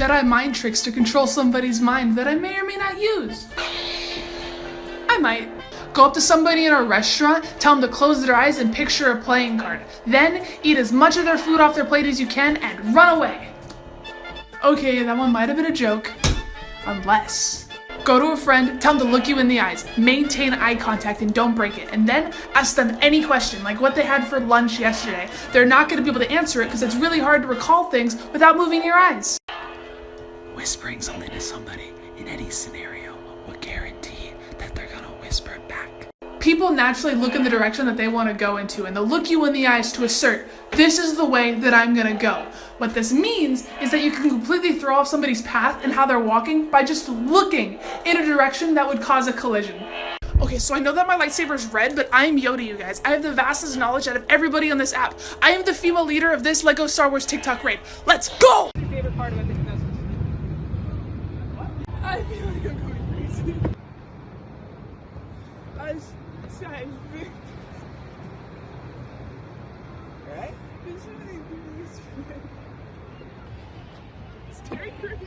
Jedi mind tricks to control somebody's mind that I may or may not use. I might. Go up to somebody in a restaurant, tell them to close their eyes and picture a playing card. Then eat as much of their food off their plate as you can and run away. Okay, that one might have been a joke. Unless. Go to a friend, tell them to look you in the eyes, maintain eye contact and don't break it, and then ask them any question, like what they had for lunch yesterday. They're not going to be able to answer it because it's really hard to recall things without moving your eyes. Whispering something to somebody in any scenario will guarantee that they're gonna whisper it back. People naturally look in the direction that they want to go into, and they'll look you in the eyes to assert, this is the way that I'm gonna go. What this means is that you can completely throw off somebody's path and how they're walking by just looking in a direction that would cause a collision. Okay, so I know that my lightsaber is red, but I am Yoda, you guys. I have the vastest knowledge out of everybody on this app. I am the female leader of this Lego Star Wars TikTok raid. Let's go! Your favorite part of it? I feel like I'm going crazy. Right? It's Terry Crews.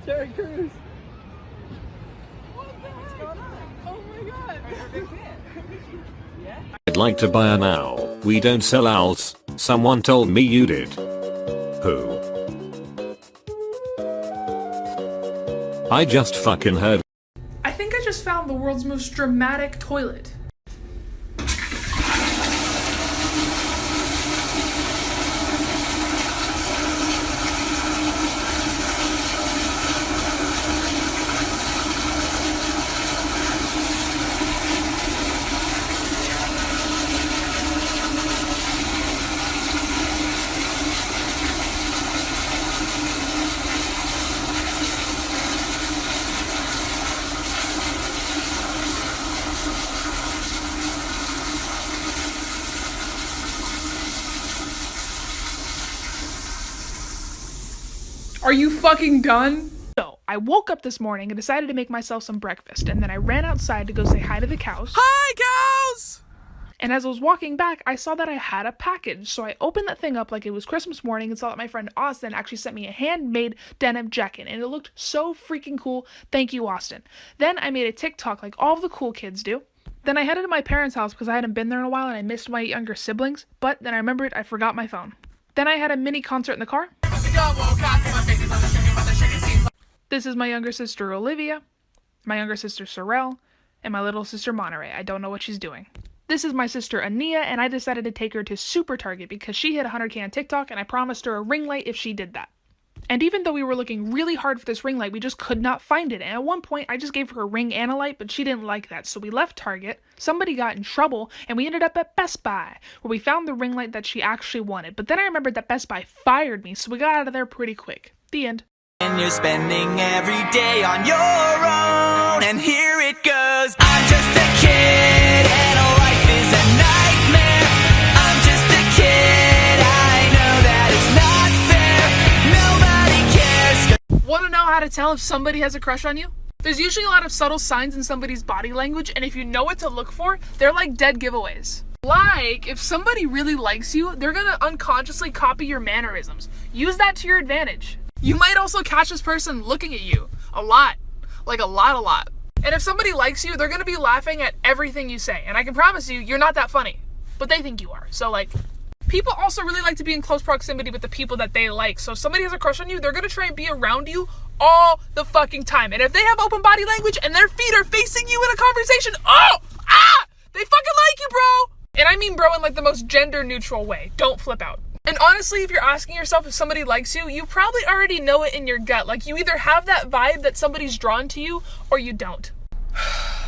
Terry Crews. What the heck? What's going on? Oh my god. You're a big fan. Yeah? I'd like to buy a now. We don't sell owls. Someone told me you did. Who? I just fucking heard. I think I just found the world's most dramatic toilet. Are you fucking done? So, I woke up this morning and decided to make myself some breakfast, and then I ran outside to go say hi to the cows. Hi, cows! And as I was walking back, I saw that I had a package, so I opened that thing up like it was Christmas morning and saw that my friend Austin actually sent me a handmade denim jacket, and it looked so freaking cool. Thank you, Austin. Then I made a TikTok like all of the cool kids do. Then I headed to my parents' house because I hadn't been there in a while and I missed my younger siblings, but then I remembered I forgot my phone. Then I had a mini concert in the car. This is my younger sister Olivia, my younger sister Sorrel, and my little sister Monterey. I don't know what she's doing. This is my sister Ania, and I decided to take her to Super Target because she hit 100K on TikTok, and I promised her a ring light if she did that. And even though we were looking really hard for this ring light, we just could not find it. And at one point, I just gave her a ring and a light, but she didn't like that. So we left Target, somebody got in trouble, and we ended up at Best Buy, where we found the ring light that she actually wanted. But then I remembered that Best Buy fired me, so we got out of there pretty quick. The end. And you're spending every day on your own, and here it goes. I'm just a kid, and a life is a nightmare. I'm just a kid, I know that it's not fair. Nobody cares. Want to know how to tell if somebody has a crush on you? There's usually a lot of subtle signs in somebody's body language, and if you know what to look for, they're like dead giveaways. Like, if somebody really likes you, they're gonna unconsciously copy your mannerisms. Use that to your advantage. You might also catch this person looking at you a lot. Like a lot. And if somebody likes you, they're gonna be laughing at everything you say. And I can promise you, you're not that funny. But they think you are. So like, people also really like to be in close proximity with the people that they like. So if somebody has a crush on you, they're gonna try and be around you all the fucking time. And if they have open body language and their feet are facing you in a conversation, they fucking like you, bro. And I mean bro in like the most gender neutral way. Don't flip out. And honestly, if you're asking yourself if somebody likes you, you probably already know it in your gut. Like, you either have that vibe that somebody's drawn to you, or you don't.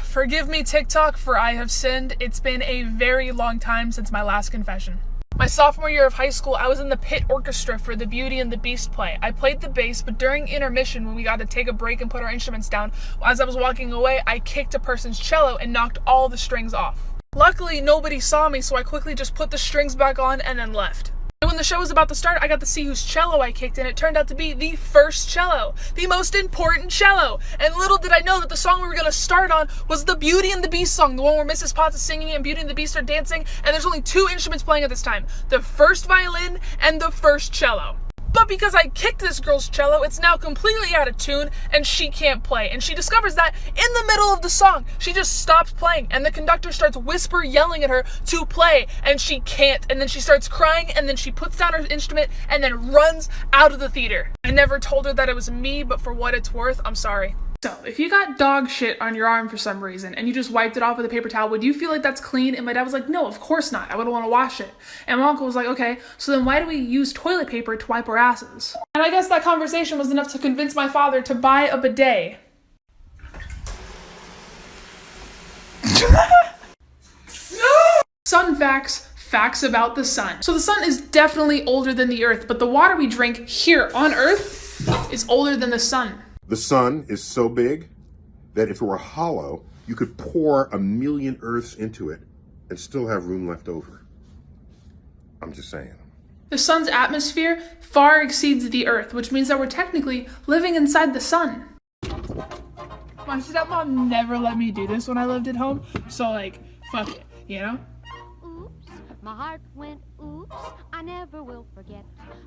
Forgive me, TikTok, for I have sinned. It's been a very long time since my last confession. My sophomore year of high school, I was in the pit orchestra for the Beauty and the Beast play. I played the bass, but during intermission, when we got to take a break and put our instruments down, as I was walking away, I kicked a person's cello and knocked all the strings off. Luckily, nobody saw me, so I quickly just put the strings back on and then left. And when the show was about to start, I got to see whose cello I kicked, and it turned out to be the first cello, the most important cello. And little did I know that the song we were going to start on was the Beauty and the Beast song, the one where Mrs. Potts is singing and Beauty and the Beast are dancing, and there's only two instruments playing at this time, the first violin and the first cello. But because I kicked this girl's cello, it's now completely out of tune and she can't play. And she discovers that in the middle of the song, she just stops playing and the conductor starts whisper yelling at her to play and she can't. And then she starts crying and then she puts down her instrument and then runs out of the theater. I never told her that it was me, but for what it's worth, I'm sorry. So, if you got dog shit on your arm for some reason and you just wiped it off with a paper towel, would you feel like that's clean? And my dad was like, no, of course not. I wouldn't want to wash it. And my uncle was like, okay, so then why do we use toilet paper to wipe our asses? And I guess that conversation was enough to convince my father to buy a bidet. Sun facts. Facts about the sun. So the sun is definitely older than the earth, but the water we drink here on earth is older than the sun. The sun is so big that if it were hollow, you could pour 1 million Earths into it and still have room left over. I'm just saying. The sun's atmosphere far exceeds the earth, which means that we're technically living inside the sun. My stepmom never let me do this when I lived at home, so like, fuck it, you know? Oops, my heart went oops, I never will forget.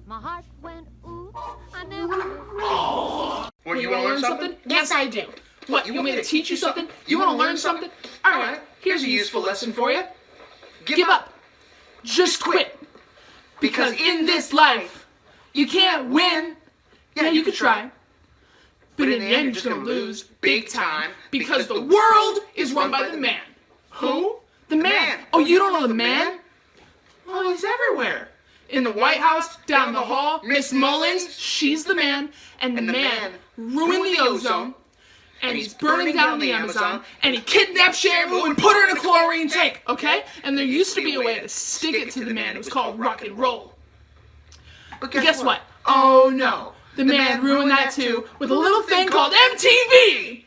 My heart went oops, I never will forget. What, you wanna learn something? Yes, I do. What, you want me to teach you something? You wanna learn something? Alright, here's a useful lesson for you. Give up. Just quit. Because in this life, you can't win. Yeah, you could try. But in the end, you're just gonna lose big time because the world is run by the man. Who? The man. Oh, you don't know the man? Oh, he's everywhere. In the White House, down the hall, Miss Mullins, she's the man. And the man ruined the ozone. And he's burning down the Amazon. And he kidnapped Shamu and put her in a chlorine tank, okay? And there used to be a way to stick it to the man. It was called rock and roll. But guess what? Oh no. The man ruined that too with a little thing called MTV!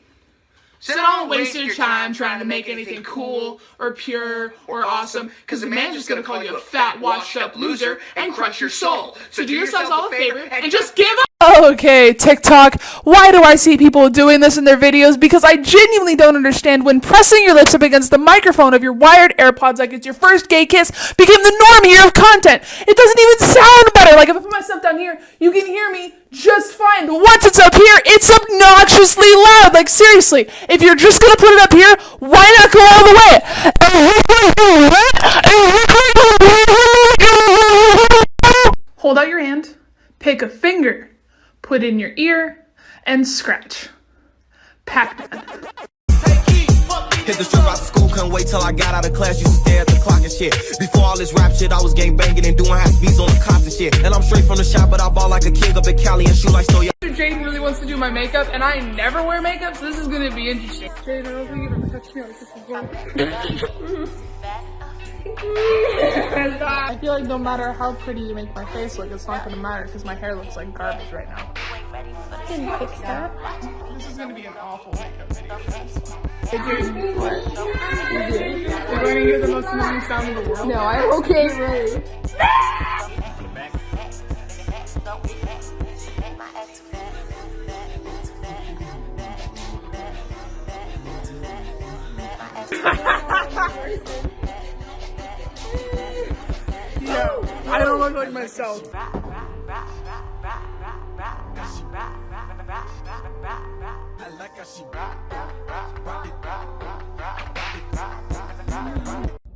So don't waste your time trying to make anything cool or pure or awesome, because the man's just gonna call you a fat, washed up loser and crush your soul. So do yourselves all a favor and just give up. Okay, TikTok, why do I see people doing this in their videos? Because I genuinely don't understand when pressing your lips up against the microphone of your wired AirPods like it's your first gay kiss became the norm here of content. It doesn't even sound better. Like if I put myself down here, you can hear me just fine. But once it's up here, it's obnoxiously loud. Like seriously, if you're just gonna put it up here, why not go all the way? Hold out your hand, pick a finger, put in your ear, and scratch. Pac-Man. Hit the strip out of school, couldn't wait till I got out of class. Used to stare at the clock and shit. Before all this rap shit, I was gang banging and doing half beats on the cops and shit. And I'm straight from the shop, but I ball like a king up in Cali and shoot like so. Jaden really wants to do my makeup, and I never wear makeup, so this is gonna be interesting. Jaden, I don't think you've ever touched me like this before. I feel like no matter how pretty you make my face look, it's not gonna matter because my hair looks like garbage right now. Can you fix that? This is gonna be an awful makeup video. You're going to hear the most annoying sound in the world? No, I'm okay, really. No, I don't look like myself.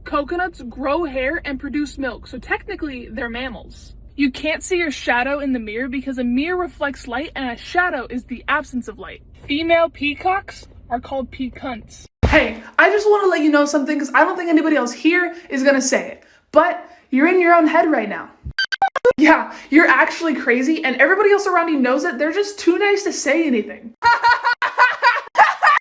Coconuts grow hair and produce milk, so technically they're mammals. You can't see your shadow in the mirror because a mirror reflects light and a shadow is the absence of light. Female peacocks are called peacunts. Hey, I just want to let you know something because I don't think anybody else here is gonna say it, but you're in your own head right now. Yeah, you're actually crazy and everybody else around you knows it. They're just too nice to say anything.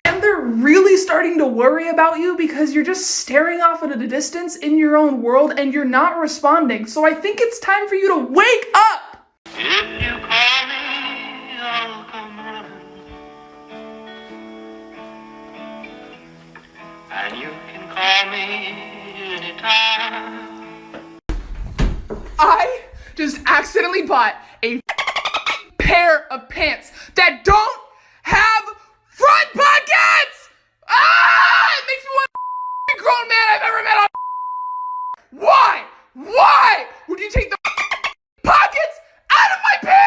And they're really starting to worry about you because you're just staring off at a distance in your own world and you're not responding. So I think it's time for you to wake up! If you call me, I'll come running. And you can call me anytime. I just accidentally bought a pair of pants that don't have front pockets! Ah! It makes me want to be grown man I've ever met on. Why? Why would you take the pockets out of my pants?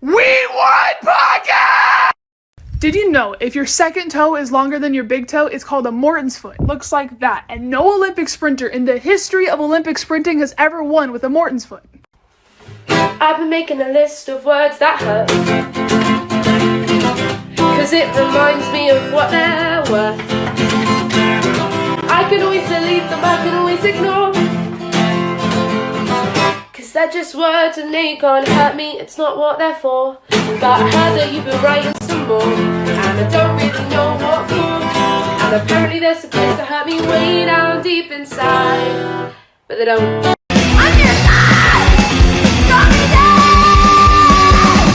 We won podcast! Did you know if your second toe is longer than your big toe, it's called a Morton's foot? Looks like that. And no Olympic sprinter in the history of Olympic sprinting has ever won with a Morton's foot. I've been making a list of words that hurt, cause it reminds me of what they're worth. I can always delete them, I can always ignore, cause they're just words and they can't hurt me, it's not what they're for. But I heard that you've been writing some more, and I don't really know what for. And apparently they're supposed to hurt me way down deep inside, but they don't. I'm your God! Got me down!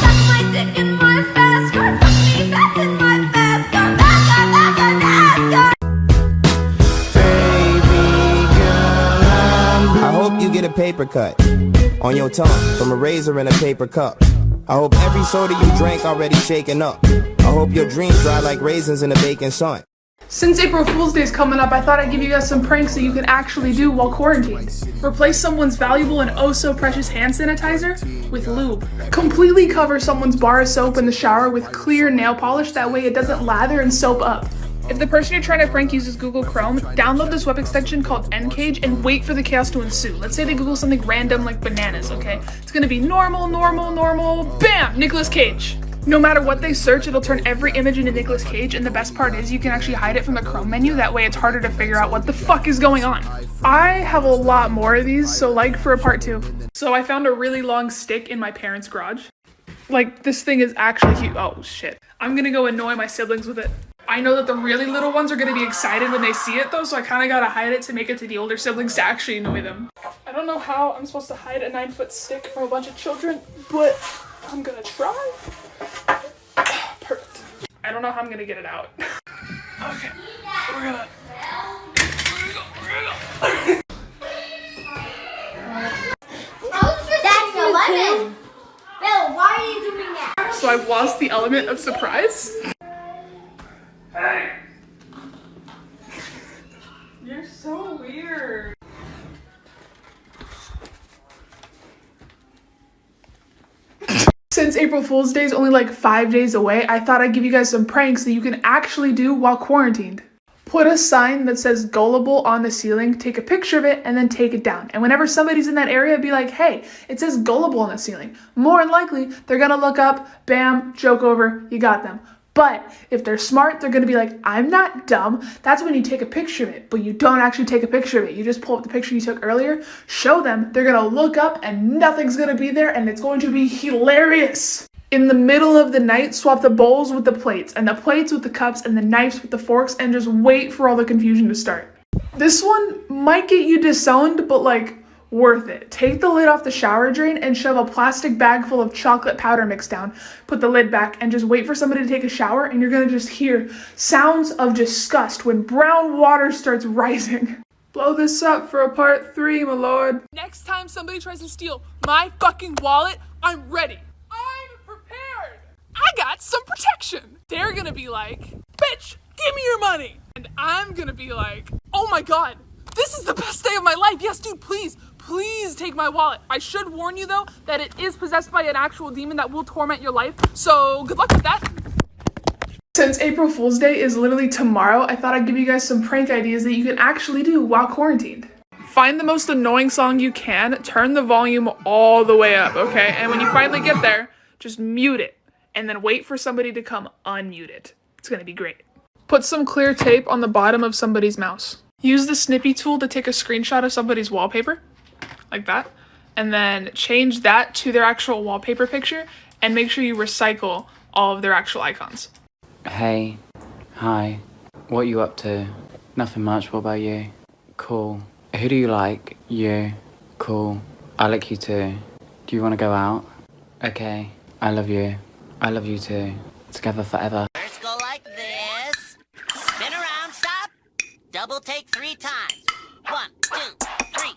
Suck my dick in my fast car, fuck me back in my fast car, back. I hope you get a paper cut on your tongue from a razor in a paper cup. I hope every soda you drank already shaken up. I hope your dreams dry like raisins in the baking sun. Since April Fool's Day is coming up, I thought I'd give you guys some pranks that you can actually do while quarantined. Replace someone's valuable and oh so precious hand sanitizer with lube. Completely cover someone's bar of soap in the shower with clear nail polish, that way it doesn't lather and soap up. If the person you're trying to prank uses Google Chrome, download this web extension called Ncage and wait for the chaos to ensue. Let's say they Google something random like bananas, okay? It's gonna be normal, bam, Nicolas Cage. No matter what they search, it'll turn every image into Nicolas Cage, and the best part is you can actually hide it from the Chrome menu, that way it's harder to figure out what the fuck is going on. I have a lot more of these, so like for a part 2. So I found a really long stick in my parents' garage. Like, this thing is actually huge. Oh shit. I'm gonna go annoy my siblings with it. I know that the really little ones are gonna be excited when they see it though, so I kinda gotta hide it to make it to the older siblings to actually annoy them. I don't know how I'm supposed to hide a 9-foot stick from a bunch of children, but I'm gonna try. Perfect. I don't know how I'm gonna get it out. Okay, we're gonna That's 11. Bill, why are you doing that? So I've lost the element of surprise. Hey. You're so weird. Since April Fool's Day is only like 5 days away, I thought I'd give you guys some pranks that you can actually do while quarantined. Put a sign that says gullible on the ceiling, take a picture of it, and then take it down. And whenever somebody's in that area, be like, hey, it says gullible on the ceiling. More than likely, they're gonna look up, bam, joke over, you got them. But if they're smart, they're gonna be like, I'm not dumb. That's when you take a picture of it, but you don't actually take a picture of it. You just pull up the picture you took earlier, show them, they're gonna look up and nothing's gonna be there and it's going to be hilarious. In the middle of the night, swap the bowls with the plates and the plates with the cups and the knives with the forks and just wait for all the confusion to start. This one might get you disowned, but like, worth it. Take the lid off the shower drain and shove a plastic bag full of chocolate powder mix down. Put the lid back and just wait for somebody to take a shower and you're gonna just hear sounds of disgust when brown water starts rising. Blow this up for a part 3, my lord. Next time somebody tries to steal my fucking wallet, I'm ready. I'm prepared. I got some protection. They're gonna be like, bitch, give me your money. And I'm gonna be like, oh my God, this is the best day of my life. Yes, dude, please take my wallet. I should warn you though that it is possessed by an actual demon that will torment your life. So good luck with that. Since April Fool's Day is literally tomorrow, I thought I'd give you guys some prank ideas that you can actually do while quarantined. Find the most annoying song you can, turn the volume all the way up, okay? And when you finally get there, just mute it and then wait for somebody to come unmute it. It's gonna be great. Put some clear tape on the bottom of somebody's mouse. Use the snippy tool to take a screenshot of somebody's wallpaper, like that, and then change that to their actual wallpaper picture and make sure you recycle all of their actual icons. Hey, hi, what you up to? Nothing much, what about you? Cool. Who do you like? You. Cool. I like you too. Do you want to go out? Okay, I love you. I love you too. Together forever. First go like this. Spin around, stop. Double take 3 times. 1, 2, 3.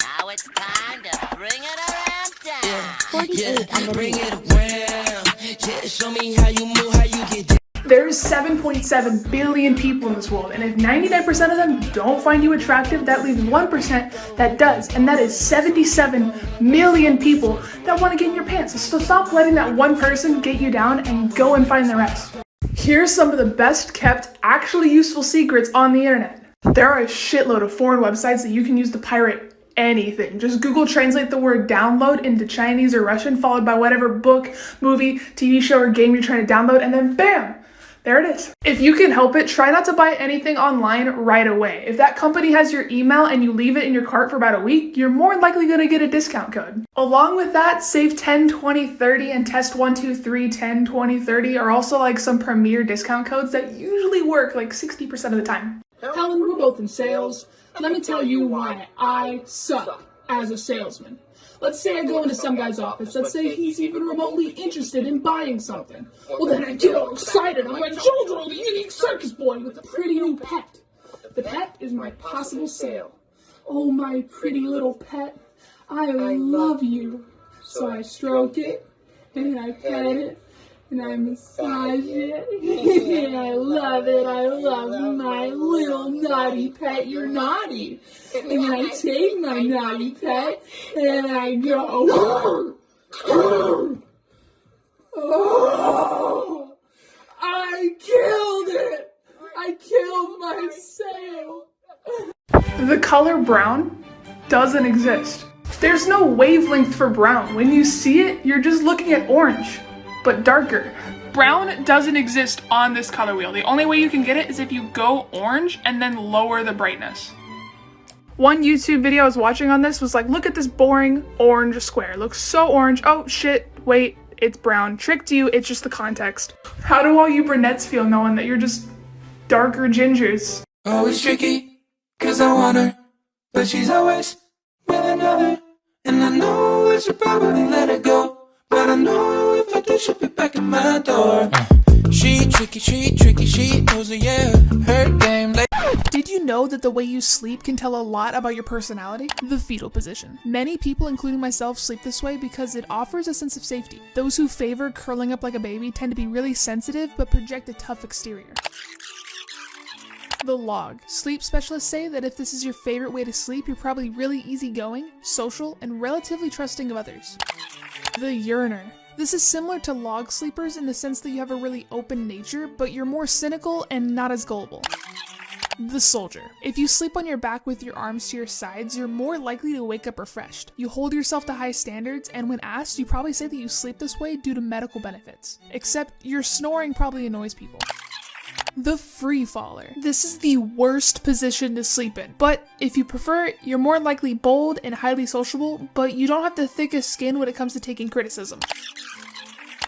Now it's time to bring it around down. 48 on the bring it around. Yeah, show me how you move, how you get down. There's 7.7 billion people in this world, and if 99% of them don't find you attractive, that leaves 1% that does, and that is 77 million people that want to get in your pants. So stop letting that one person get you down and go and find the rest. Here's some of the best kept, actually useful secrets on the internet. There are a shitload of foreign websites that you can use to pirate anything. Just Google translate the word download into Chinese or Russian, followed by whatever book, movie, TV show, or game you're trying to download, and then bam! There it is. If you can help it, try not to buy anything online right away. If that company has your email and you leave it in your cart for about a week, you're more likely going to get a discount code. Along with that, save 10, 20, 30, and test 1, 2, 3, 10, 20, 30 are also like some premier discount codes that usually work like 60% of the time. Helen, we're both in sales. Let me tell you why I suck as a salesman. Let's say I go into some guy's office. Let's say he's even remotely interested in buying something. Well, then I get all excited. I'm like, shoulder the unique circus boy with a pretty new pet. The pet is my possible sale. Oh, my pretty little pet. I love you. So I stroke it, and I pet it, and I massage it, and I love it. I love my little naughty pet. You're naughty. And then I take my naughty pet, and I go, oh, I killed it. I killed my sale. The color brown doesn't exist. There's no wavelength for brown. When you see it, you're just looking at orange, but darker. Brown doesn't exist on this color wheel. The only way you can get it is if you go orange and then lower the brightness. One YouTube video I was watching on this was like, look at this boring orange square. It looks so orange. Oh shit, wait, it's brown. Tricked you, it's just the context. How do all you brunettes feel knowing that you're just darker gingers? Oh, it's tricky, cause I want her, but she's always with another. And I know I should probably let her go, but I know if I do, she'll be back at my door. She tricky, she knows it, yeah, her game. Did you know that the way you sleep can tell a lot about your personality? The fetal position. Many people, including myself, sleep this way because it offers a sense of safety. Those who favor curling up like a baby tend to be really sensitive but project a tough exterior. The log. Sleep specialists say that if this is your favorite way to sleep, you're probably really easygoing, social, and relatively trusting of others. The uriner. This is similar to log sleepers in the sense that you have a really open nature, but you're more cynical and not as gullible. The soldier. If you sleep on your back with your arms to your sides, you're more likely to wake up refreshed. You hold yourself to high standards, and when asked, you probably say that you sleep this way due to medical benefits. Except your snoring probably annoys people. The free faller. This is the worst position to sleep in, but if you prefer it, you're more likely bold and highly sociable, but you don't have the thickest skin when it comes to taking criticism.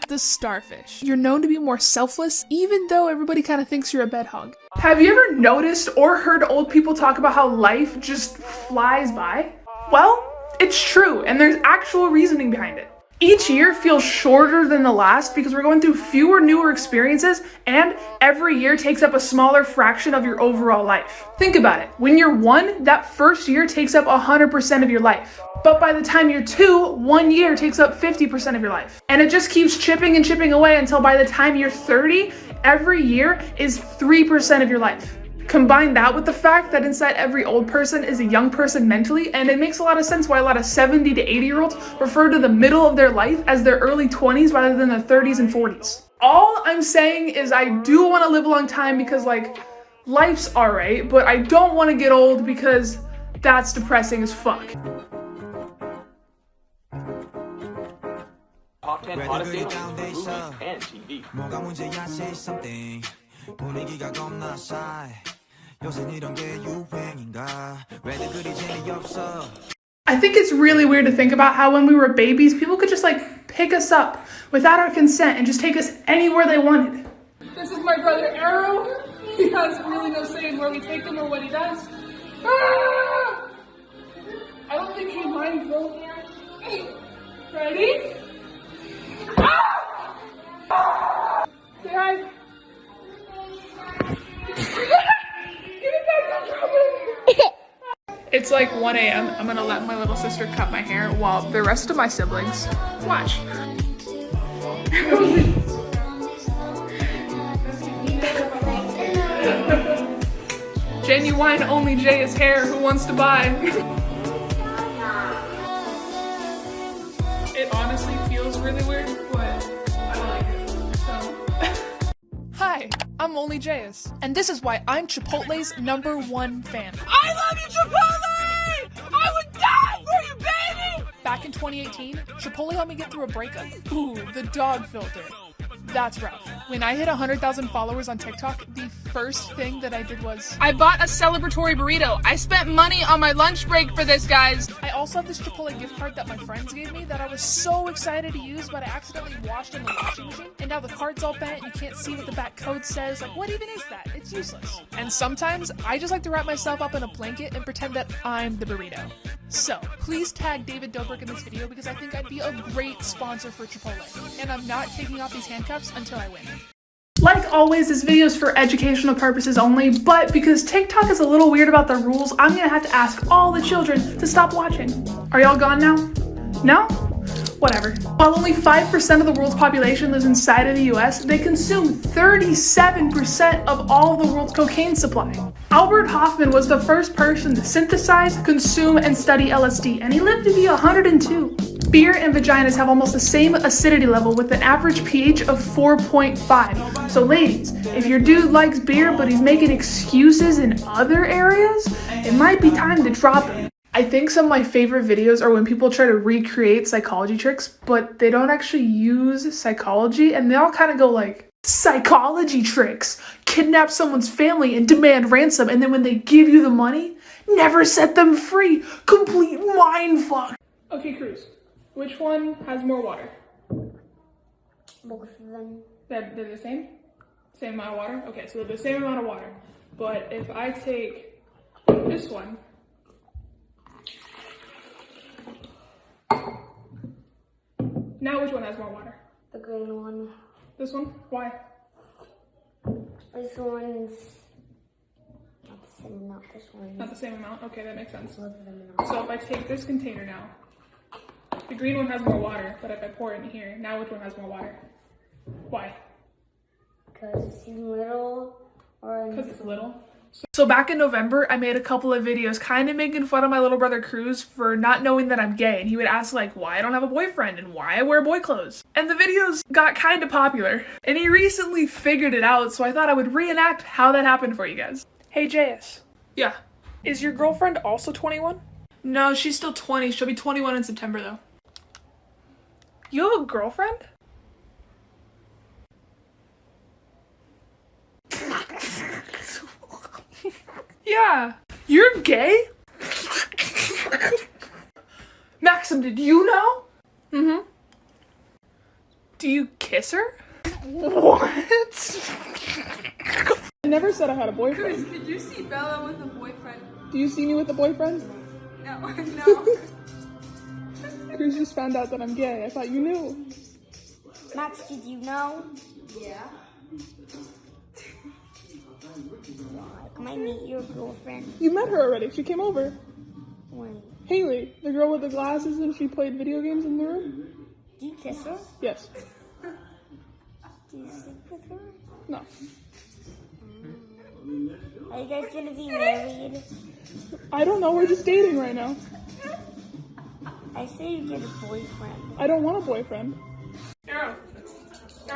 The starfish. You're known to be more selfless, even though everybody kind of thinks you're a bed hog. Have you ever noticed or heard old people talk about how life just flies by? Well, it's true, and there's actual reasoning behind it. Each year feels shorter than the last because we're going through fewer newer experiences, and every year takes up a smaller fraction of your overall life. Think about it. When you're 1, that first year takes up 100% of your life. But by the time you're 2, 1 year takes up 50% of your life. And it just keeps chipping and chipping away until by the time you're 30, every year is 3% of your life. Combine that with the fact that inside every old person is a young person mentally, and it makes a lot of sense why a lot of 70 to 80-year-olds refer to the middle of their life as their early 20s rather than their 30s and 40s. All I'm saying is I do want to live a long time because, like, life's alright, but I don't want to get old because that's depressing as fuck. Top 10 hottest dailies for movies and TV. I think it's really weird to think about how when we were babies, people could just like pick us up without our consent and just take us anywhere they wanted. This is my brother Arrow. He has really no say in where we take him or what he does. Ah! I don't think he minds though. Ready? Ah! Say hi. It's like 1 a.m. I'm gonna let my little sister cut my hair while the rest of my siblings watch. Genuine OnlyJayus hair, who wants to buy? It honestly feels really weird, but I like it, so. Hi, I'm OnlyJayus, and this is why I'm Chipotle's #1 fan. I love you, Chipotle! I would die for you, baby! Back in 2018, Chipotle helped me get through a breakup. Ooh, the dog filter. That's rough. When I hit 100,000 followers on TikTok, the first thing that I did was I bought a celebratory burrito. I spent money on my lunch break for this, guys. I also have this Chipotle gift card that my friends gave me that I was so excited to use, but I accidentally washed in the washing machine, and now the card's all bent and you can't see what the back code says. Like, what even is that? It's useless. And sometimes I just like to wrap myself up in a blanket and pretend that I'm the burrito. So, please tag David Dobrik in this video because I think I'd be a great sponsor for Chipotle. And I'm not taking off these handcuffs until I win. Like always, this video is for educational purposes only, but because TikTok is a little weird about the rules, I'm gonna have to ask all the children to stop watching. Are y'all gone now? No? Whatever. While only 5% of the world's population lives inside of the US, they consume 37% of all the world's cocaine supply. Albert Hoffman was the first person to synthesize, consume, and study LSD, and he lived to be 102. Beer and vaginas have almost the same acidity level with an average pH of 4.5. So ladies, if your dude likes beer but he's making excuses in other areas, it might be time to drop him. I think some of my favorite videos are when people try to recreate psychology tricks, but they don't actually use psychology, and they all kind of go like, psychology tricks, kidnap someone's family and demand ransom, and then when they give you the money, never set them free. Complete mindfuck. Okay, Cruz, which one has more water? Both of them. They're the same? Same amount of water? Okay, so they're the same amount of water. But if I take this one, now which one has more water? The green one. This one? Why? This one's not the same amount. This one. Not the same amount? Okay, that makes sense. Both of them are. So if I take this container now, the green one has more water, but if I pour it in here, now which one has more water? Why? Because it's little or... Because it's little? So back in November, I made a couple of videos kind of making fun of my little brother Cruz for not knowing that I'm gay, and he would ask like why I don't have a boyfriend and why I wear boy clothes. And the videos got kind of popular, and he recently figured it out, so I thought I would reenact how that happened for you guys. Hey Jayus. Yeah. Is your girlfriend also 21? No, she's still 20. She'll be 21 in September though. You have a girlfriend? Yeah. You're gay? Maxim, did you know? Mm-hmm. Do you kiss her? What? I never said I had a boyfriend. Cruz, could you see Bella with a boyfriend? Do you see me with a boyfriend? No, no. Cruz just found out that I'm gay. I thought you knew. Max, did you know? Yeah. Can I meet your girlfriend? You met her already. She came over. When? Haley, the girl with the glasses and she played video games in the room? Do you kiss her? Yes. Do you sleep with her? No. Are you guys gonna be married? I don't know. We're just dating right now. I say you get a boyfriend. I don't want a boyfriend. Arrow,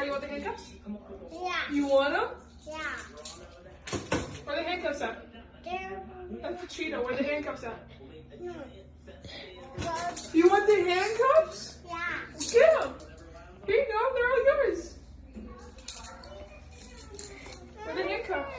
you want the handcuffs? Yeah. You want them? Yeah. Where are the handcuffs at? There. That's the Cheeto. Where are the handcuffs at? No. You want the handcuffs? Yeah. Get them. Here you go. They're all yours. Where are the handcuffs?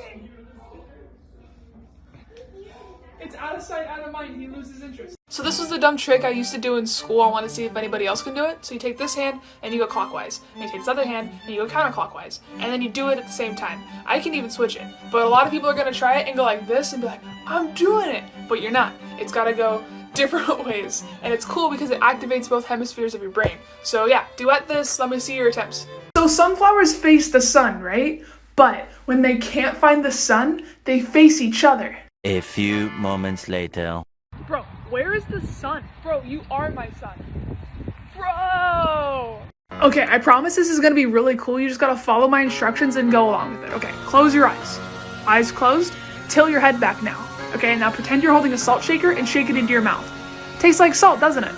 It's out of sight, out of mind. He loses interest. So this was the dumb trick I used to do in school. I want to see if anybody else can do it. So you take this hand and you go clockwise. And you take this other hand and you go counterclockwise. And then you do it at the same time. I can even switch it. But a lot of people are going to try it and go like this and be like, I'm doing it. But you're not. It's got to go different ways. And it's cool because it activates both hemispheres of your brain. So yeah, duet this. Let me see your attempts. So sunflowers face the sun, right? But when they can't find the sun, they face each other. A few moments later. Bro, where is the sun? Bro, you are my son. Bro! Okay, I promise this is gonna be really cool. You just gotta follow my instructions and go along with it. Okay, close your eyes. Eyes closed. tilt your head back now. Okay, now pretend you're holding a salt shaker and shake it into your mouth. Tastes like salt, doesn't it?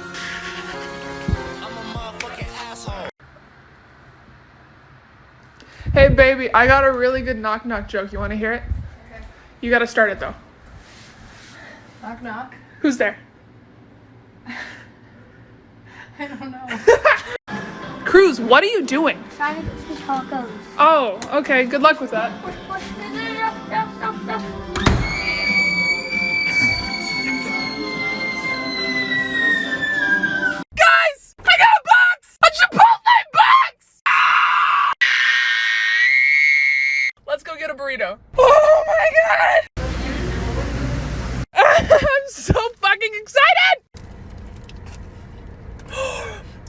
Hey baby, I got a really good knock knock joke. You want to hear it? Okay. You got to start it though. Knock knock. Who's there? I don't know. Cruz, what are you doing? Trying to get some tacos. Oh, okay. Good luck with that. Guys, I got a box! A Chipotle box! Ah! Let's go get a burrito. Oh my god! I'm so fucking excited!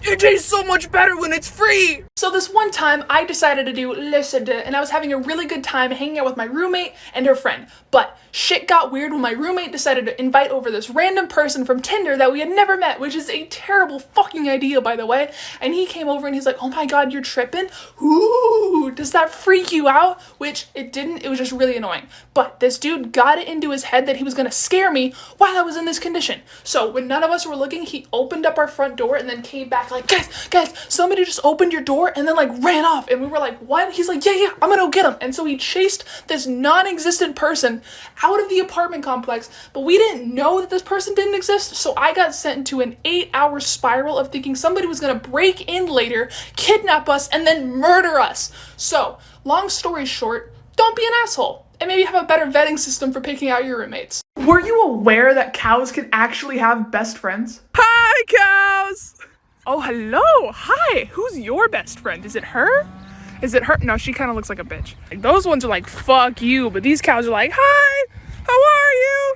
It tastes so much better when it's free! So this one time, I decided to do Le Cede, and I was having a really good time hanging out with my roommate and her friend. But shit got weird when my roommate decided to invite over this random person from Tinder that we had never met, which is a terrible fucking idea, by the way. And he came over and he's like, oh my god, you're tripping? Ooh, does that freak you out? Which it didn't, it was just really annoying. But this dude got it into his head that he was gonna scare me while I was in this condition. So when none of us were looking, he opened up our front door and then came back like, guys, somebody just opened your door and then like ran off. And we were like, what? He's like, yeah, I'm gonna go get him. And so he chased this non-existent person out of the apartment complex, but we didn't know that this person didn't exist. So I got sent into an 8-hour spiral of thinking somebody was gonna break in later, kidnap us, and then murder us. So long story short, don't be an asshole. And maybe have a better vetting system for picking out your roommates. Were you aware that cows can actually have best friends? Hi, cows! Oh, hello. Hi. Who's your best friend? Is it her? Is it her? No, she kind of looks like a bitch. Like, those ones are like, fuck you. But these cows are like, hi. How are you?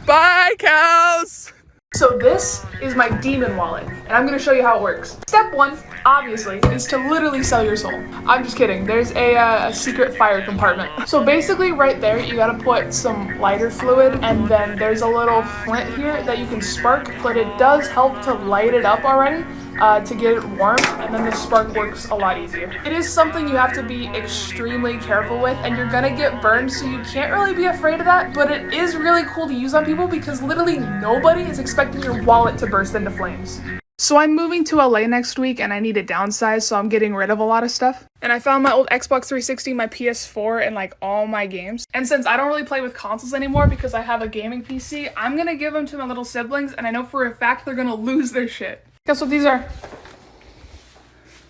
Bye, cows. So this is my demon wallet, and I'm gonna show you how it works. Step 1, obviously, is to literally sell your soul. I'm just kidding. There's a secret fire compartment. So basically right there, you gotta put some lighter fluid, and then there's a little flint here that you can spark, but it does help to light it up already. To get it warm, and then the spark works a lot easier. It is something you have to be extremely careful with, and you're gonna get burned, so you can't really be afraid of that, but it is really cool to use on people because literally nobody is expecting your wallet to burst into flames. So I'm moving to LA next week and I need to downsize, so I'm getting rid of a lot of stuff. And I found my old Xbox 360, my PS4, and like all my games. And since I don't really play with consoles anymore because I have a gaming PC, I'm gonna give them to my little siblings, and I know for a fact they're gonna lose their shit. Guess what these are?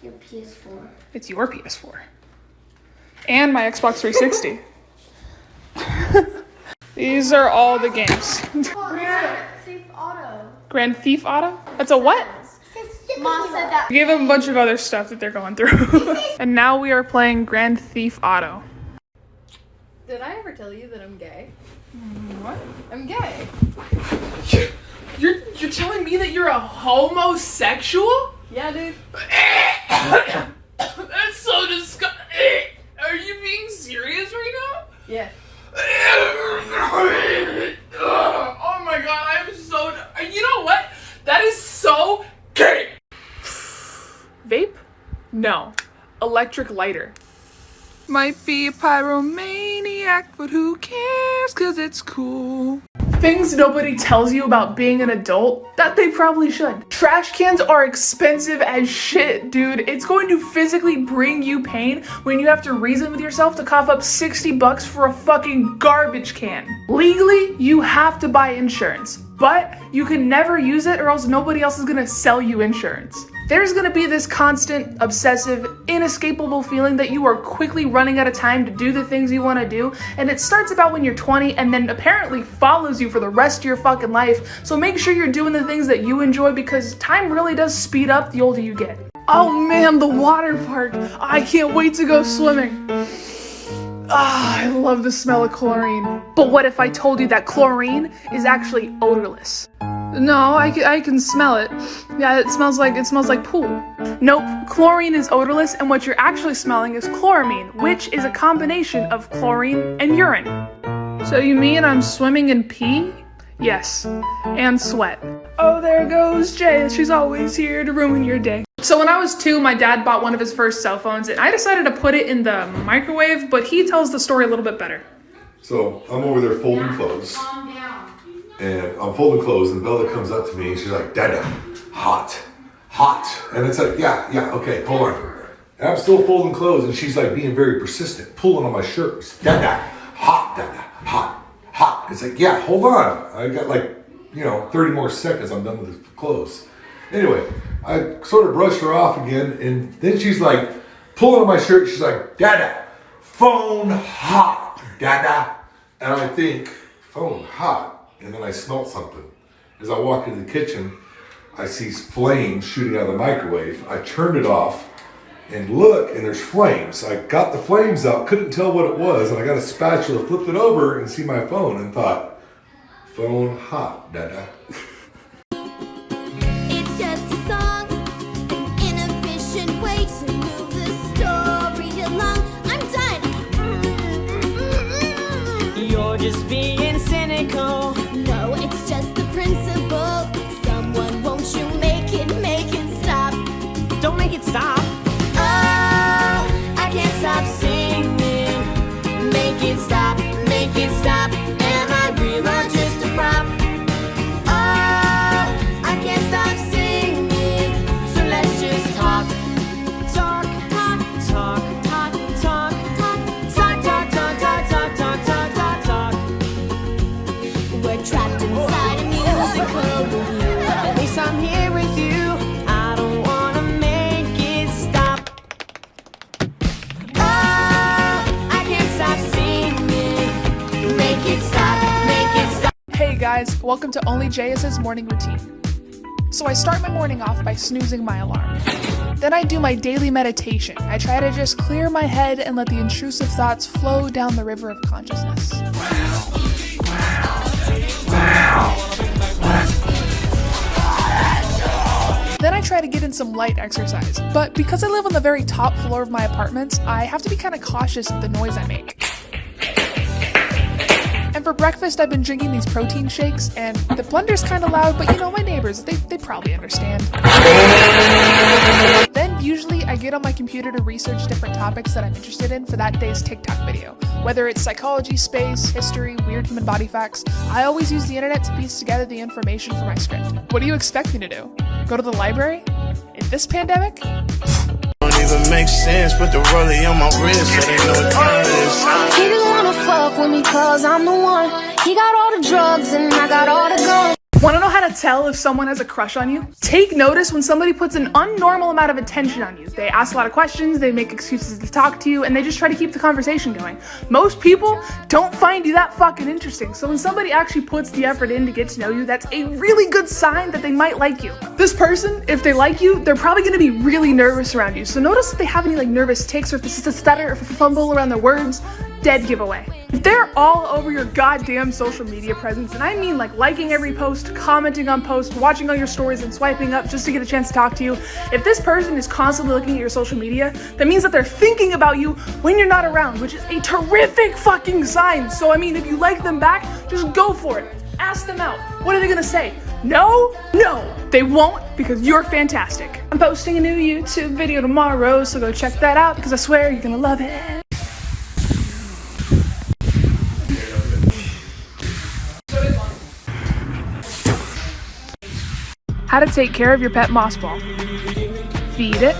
Your PS4. It's your PS4. And my Xbox 360. These are all the games. Grand Theft Auto. Grand Theft Auto? That's a what? Mom said that. I gave them a bunch of other stuff that they're going through. And now we are playing Grand Theft Auto. Did I ever tell you that I'm gay? What? I'm gay. You're telling me that you're a homosexual? Yeah, dude. That's so disgusting. Are you being serious right now? Yeah. Oh my god, I'm so... You know what? That is so gay. Vape? No. Electric lighter. Might be a pyromaniac, but who cares, cause it's cool. Things nobody tells you about being an adult that they probably should. Trash cans are expensive as shit, dude. It's going to physically bring you pain when you have to reason with yourself to cough up $60 for a fucking garbage can. Legally, you have to buy insurance, but you can never use it or else nobody else is gonna sell you insurance. There's gonna be this constant, obsessive, inescapable feeling that you are quickly running out of time to do the things you wanna do, and it starts about when you're 20 and then apparently follows you for the rest of your fucking life, so make sure you're doing the things that you enjoy because time really does speed up the older you get. Oh man, the water park! I can't wait to go swimming. Ah, I love the smell of chlorine. But what if I told you that chlorine is actually odorless? No, I can smell it. Yeah, it smells like pool. Nope, chlorine is odorless, and what you're actually smelling is chloramine, which is a combination of chlorine and urine. So you mean I'm swimming in pee? Yes, and sweat. Oh, there goes Jay. She's always here to ruin your day. So when I was 2, my dad bought one of his first cell phones, and I decided to put it in the microwave, but he tells the story a little bit better. So I'm over there folding clothes, and I'm folding clothes, and Bella comes up to me, and she's like, Dada, hot, hot. And it's like, yeah, okay, hold on. And I'm still folding clothes, and she's like being very persistent, pulling on my shirt. Dada, hot, hot, hot. It's like, yeah, hold on. I got like, 30 more seconds, I'm done with the clothes. Anyway, I sort of brushed her off again, and then she's like pulling on my shirt. She's like, Dada, phone hot, Dada. And I think, phone hot. And then I smelled something. As I walk into the kitchen, I see flames shooting out of the microwave. I turned it off and look, and there's flames. I got the flames out, couldn't tell what it was, and I got a spatula, flipped it over, and see my phone, and thought, phone hot, Dada. It's just a song, an inefficient way to move the story along. I'm done. You're just being cynical. No, it's just the principle. Someone, won't you make it stop? Don't make it stop. Oh, I can't stop singing. Make it stop, make it stop. Am I real or just a prop? Oh, I can't stop singing. So let's just talk. Talk, talk, talk, talk, talk, talk, talk, talk, talk, talk, talk, talk, talk, talk. We're trapped inside a musical. At least I'm here with you. I don't wanna make it stop. Oh, I can't stop singing. Make it stop. Hey guys, welcome to OnlyJayus' morning routine. So I start my morning off by snoozing my alarm. Then I do my daily meditation. I try to just clear my head and let the intrusive thoughts flow down the river of consciousness. Then I try to get in some light exercise, but because I live on the very top floor of my apartment, I have to be kind of cautious of the noise I make. And for breakfast, I've been drinking these protein shakes, and the blender's kind of loud, but my neighbors, they probably understand. Then usually I get on my computer to research different topics that I'm interested in for that day's TikTok video. Whether it's psychology, space, history, weird human body facts, I always use the internet to piece together the information for my script. What do you expect me to do? Go to the library? In this pandemic? Don't even make sense, put the rollie on my wrist so they know what time it is. He just wanna fuck with me cause I'm the one. He got all the drugs and I got all the guns. Want to know how to tell if someone has a crush on you? Take notice when somebody puts an unnormal amount of attention on you. They ask a lot of questions, they make excuses to talk to you, and they just try to keep the conversation going. Most people don't find you that fucking interesting, so when somebody actually puts the effort in to get to know you, that's a really good sign that they might like you. This person, if they like you, they're probably going to be really nervous around you, so notice if they have any nervous tics, or if this is a stutter, or if a fumble around their words. Dead giveaway. If they're all over your goddamn social media presence, and I mean liking every post, commenting on posts, watching all your stories, and swiping up just to get a chance to talk to you, if this person is constantly looking at your social media, that means that they're thinking about you when you're not around, which is a terrific fucking sign. So if you like them back, just go for it. Ask them out. What are they gonna say? No? No, they won't, because you're fantastic. I'm posting a new YouTube video tomorrow, so go check that out because I swear you're gonna love it. How to take care of your pet moss ball. Feed it,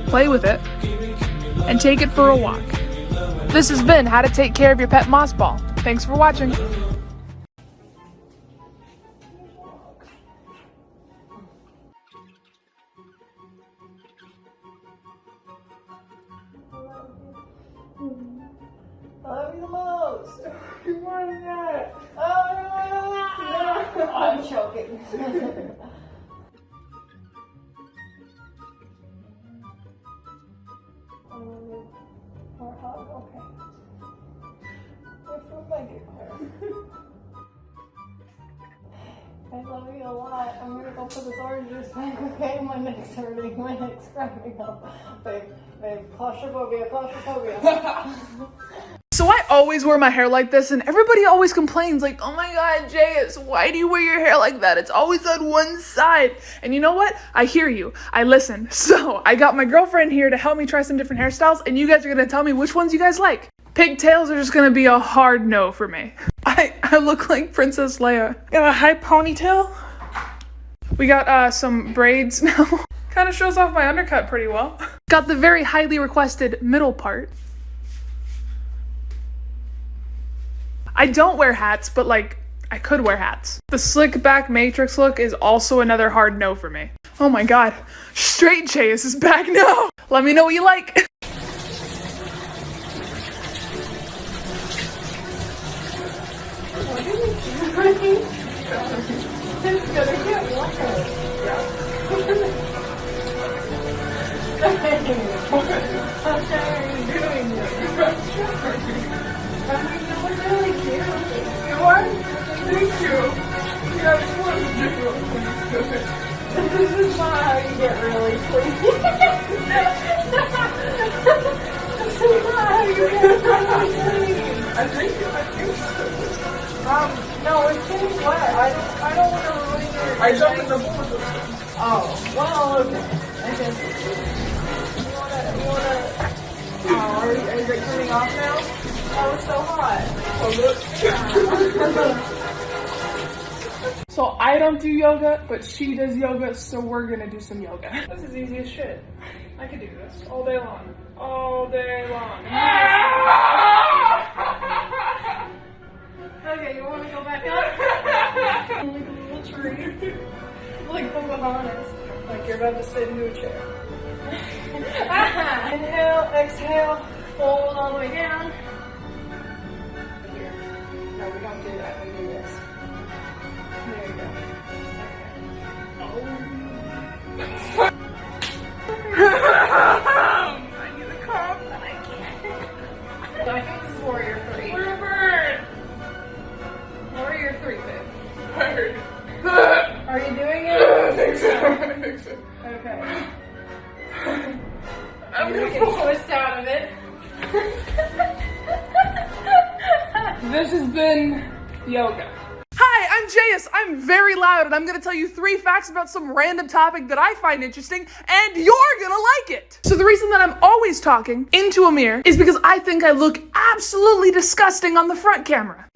play with it, and take it for a walk. This has been How to Take Care of Your Pet Moss Ball. Thanks for watching. I love you the most. You're more than that. Oh, you're more than that. I'm choking. More hug, okay. Your food might get clear. I love you a lot. I'm gonna go put this orange juice back, okay? My neck's hurting, my neck's cramping up. Babe, claustrophobia. So I always wear my hair like this, and everybody always complains like, oh my god, Jayus, why do you wear your hair like that? It's always on one side. And you know what? I hear you. I listen. So I got my girlfriend here to help me try some different hairstyles, and you guys are gonna tell me which ones you guys like. Pigtails are just gonna be a hard no for me. I look like Princess Leia. Got a high ponytail. We got some braids now. Kind of shows off my undercut pretty well. Got the very highly requested middle part. I don't wear hats, but like, I could wear hats. The slick back matrix look is also another hard no for me. Oh my god, straight Jayus is back now. Let me know what you like. This is not how you get really sleepy. This is not how you get really sleepy. I think so. No, it's getting wet. I don't want to ruin your... I jumped in the pool. Oh, well, okay. I guess you wanna... Oh, is it turning off now? Oh, it's so hot. So I don't do yoga, but she does yoga, so we're gonna do some yoga. This is easy as shit. I could do this all day long. All day long. Okay, you want to go back up? Like a little tree. Like Pocahontas. Like you're about to sit into a chair. Inhale, exhale, fold all the way down. Here. No, we don't do that. We do this. There you go. Okay. I need a cough and I can't. I think this is Warrior 3. We're a bird. Warrior 3, babe. Bird. Are you doing it? I think so. Okay. I'm You gonna can twist out of it. This has been yoga. Hi, I'm Jayus. I'm very loud, and I'm gonna tell you 3 facts about some random topic that I find interesting, and you're gonna like it. So the reason that I'm always talking into a mirror is because I think I look absolutely disgusting on the front camera.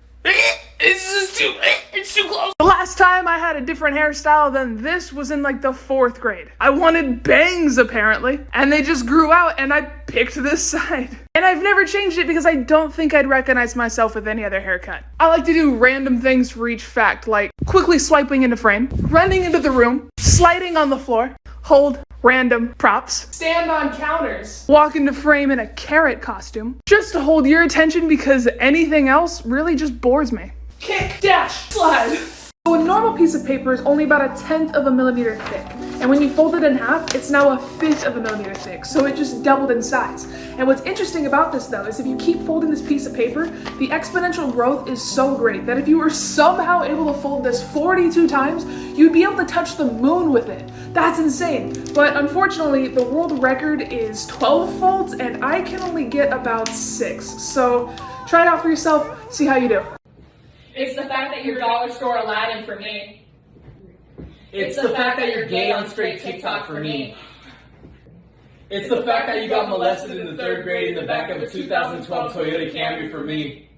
It's too close. The last time I had a different hairstyle than this was in like the 4th grade. I wanted bangs apparently, and they just grew out and I picked this side. And I've never changed it because I don't think I'd recognize myself with any other haircut. I like to do random things for each fact, like quickly swiping into frame, running into the room, sliding on the floor, hold random props, stand on counters, walk into frame in a carrot costume, just to hold your attention because anything else really just bores me. Kick, dash, slide. So a normal piece of paper is only about 1/10 of a millimeter thick. And when you fold it in half, it's now 1/5 of a millimeter thick. So it just doubled in size. And what's interesting about this though, is if you keep folding this piece of paper, the exponential growth is so great that if you were somehow able to fold this 42 times, you'd be able to touch the moon with it. That's insane. But unfortunately, the world record is 12 folds and I can only get about 6. So try it out for yourself, see how you do. It's the fact that you're dollar store Aladdin for me. It's the fact that you're gay on straight TikTok for me. It's the fact that you got molested in the 3rd grade in the back of a 2012 Toyota Camry for me.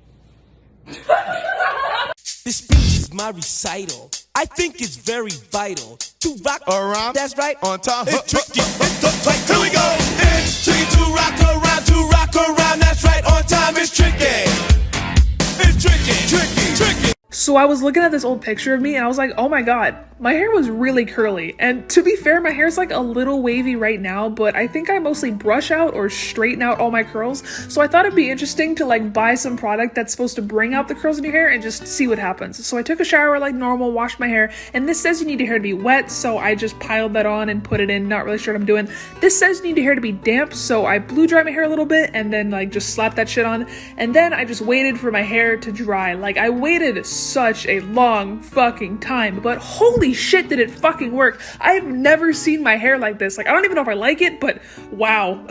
This speech is my recital. I think it's very vital to rock around. That's right, on time. It's tricky. It's the tight. Here we go. It's tricky to rock around. To rock around. That's right, on time. It's tricky. It's tricky. Tricky. Tricky. So I was looking at this old picture of me and I was like, oh my god, my hair was really curly. And to be fair, my hair's like a little wavy right now, but I think I mostly brush out or straighten out all my curls. So I thought it'd be interesting to like buy some product that's supposed to bring out the curls in your hair and just see what happens. So I took a shower like normal, washed my hair, and this says you need your hair to be wet, so I just piled that on and put it in, not really sure what I'm doing. This says you need your hair to be damp, so I blew dry my hair a little bit and then like just slapped that shit on. And then I just waited for my hair to dry. Like I waited such a long fucking time, but holy shit did it fucking work. I've never seen my hair like this. Like I don't even know if I like it, but wow.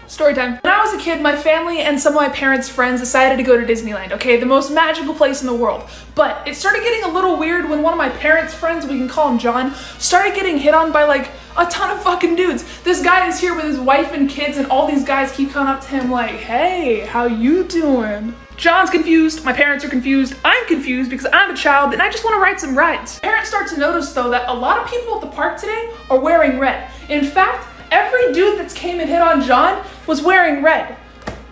Story time. When I was a kid, my family and some of my parents' friends decided to go to Disneyland, okay? The most magical place in the world. But it started getting a little weird when one of my parents' friends, we can call him John, started getting hit on by like a ton of fucking dudes. This guy is here with his wife and kids and all these guys keep coming up to him like, hey, how you doing? John's confused, my parents are confused, I'm confused because I'm a child and I just want to ride some rides. Parents start to notice though that a lot of people at the park today are wearing red. In fact, every dude that's came and hit on John was wearing red.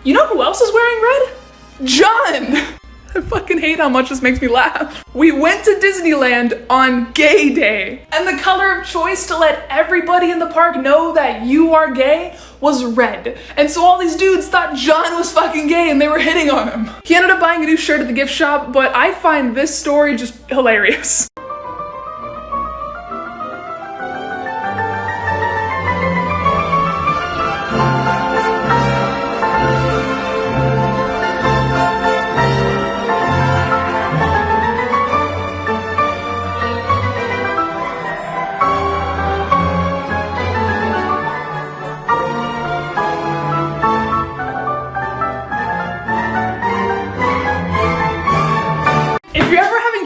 You know who else is wearing red? John! I fucking hate how much this makes me laugh. We went to Disneyland on gay day, and the color of choice to let everybody in the park know that you are gay was red. And so all these dudes thought John was fucking gay and they were hitting on him. He ended up buying a new shirt at the gift shop, but I find this story just hilarious.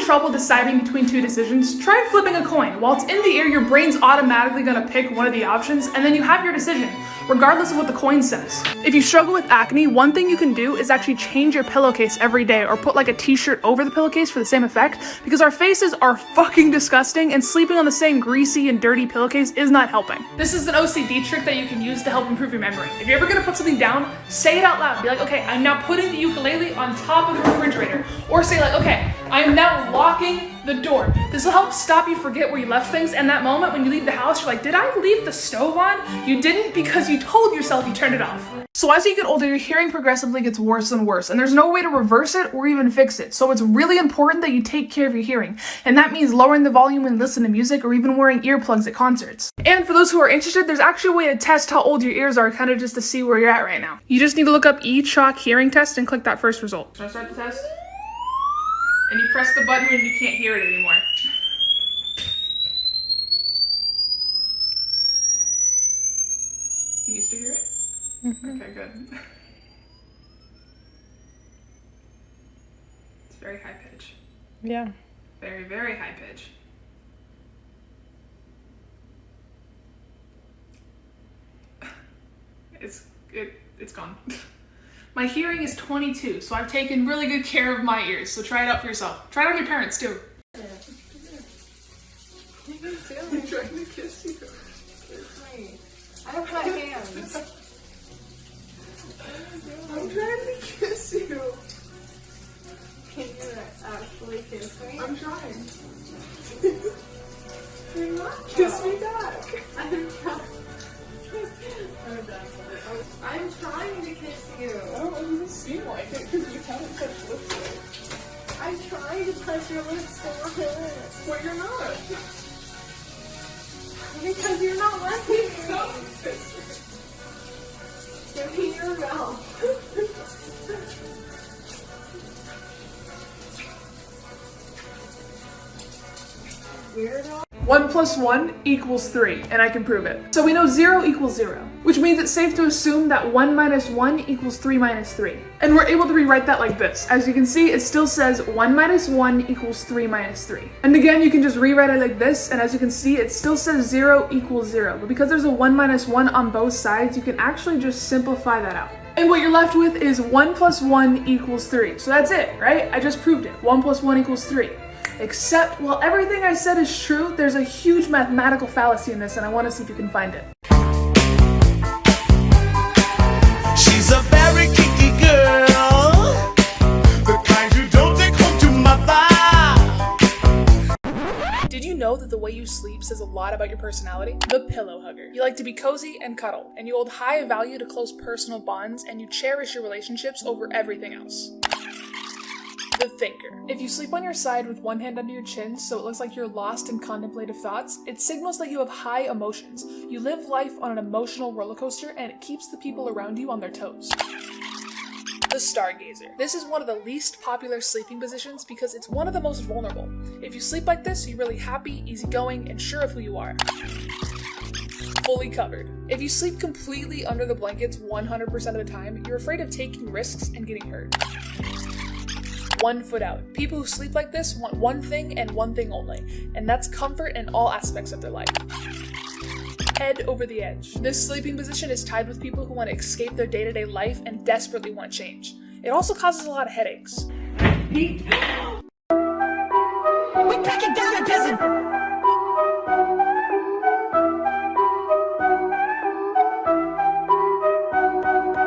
Trouble deciding between two decisions, try flipping a coin. While it's in the air, your brain's automatically gonna pick one of the options and then you have your decision, regardless of what the coin says. If you struggle with acne, one thing you can do is actually change your pillowcase every day or put like a t-shirt over the pillowcase for the same effect, because our faces are fucking disgusting and sleeping on the same greasy and dirty pillowcase is not helping. This is an OCD trick that you can use to help improve your memory. If you're ever gonna put something down, say it out loud. Be like, okay, I'm now putting the ukulele on top of the refrigerator. Or say like, okay, I'm now locking the door. This will help stop you forget where you left things, and that moment when you leave the house, you're like, did I leave the stove on? You didn't, because you told yourself you turned it off. So as you get older, your hearing progressively gets worse and worse, and there's no way to reverse it or even fix it. So it's really important that you take care of your hearing, and that means lowering the volume when you listen to music or even wearing earplugs at concerts. And for those who are interested, there's actually a way to test how old your ears are, kind of just to see where you're at right now. You just need to look up E-Chalk hearing test and click that first result. Should I start the test? And you press the button when you can't hear it anymore. Can you still hear it? Mm-hmm. Okay, good. It's very high pitch. Yeah. Very, very high pitch. It's gone. My hearing is 22, so I've taken really good care of my ears, so try it out for yourself. Try it on your parents, too. I'm trying to kiss you. Kiss me. I have hot hands. I'm trying to kiss you. Can you actually kiss me? I'm trying. You're not. Kiss me back. I'm trying. I'm trying to kiss you. Oh, it doesn't seem like it because you haven't touched lips. I'm trying to touch your lips for it. Well, you're not. Because you're not letting me. Give me your mouth. Weirdo. 1 plus 1 equals 3, and I can prove it. So we know 0 equals 0, which means it's safe to assume that 1 minus 1 equals 3 minus 3. And we're able to rewrite that like this. As you can see, it still says 1 minus 1 equals 3 minus 3. And again, you can just rewrite it like this, and as you can see, it still says 0 equals 0. But because there's a 1 minus 1 on both sides, you can actually just simplify that out. And what you're left with is 1 plus 1 equals 3. So that's it, right? I just proved it. 1 plus 1 equals 3. Except, while everything I said is true, there's a huge mathematical fallacy in this, and I want to see if you can find it. She's a very kinky girl, the kind you don't take home to mother. Did you know that the way you sleep says a lot about your personality? The pillow hugger. You like to be cozy and cuddle, and you hold high value to close personal bonds, and you cherish your relationships over everything else. The thinker. If you sleep on your side with one hand under your chin so it looks like you're lost in contemplative thoughts, it signals that you have high emotions. You live life on an emotional roller coaster and it keeps the people around you on their toes. The stargazer. This is one of the least popular sleeping positions because it's one of the most vulnerable. If you sleep like this, you're really happy, easygoing, and sure of who you are. Fully covered. If you sleep completely under the blankets 100% of the time, you're afraid of taking risks and getting hurt. 1 foot out. People who sleep like this want one thing and one thing only, and that's comfort in all aspects of their life. Head over the edge. This sleeping position is tied with people who want to escape their day-to-day life and desperately want change. It also causes a lot of headaches. We break it down and doesn't.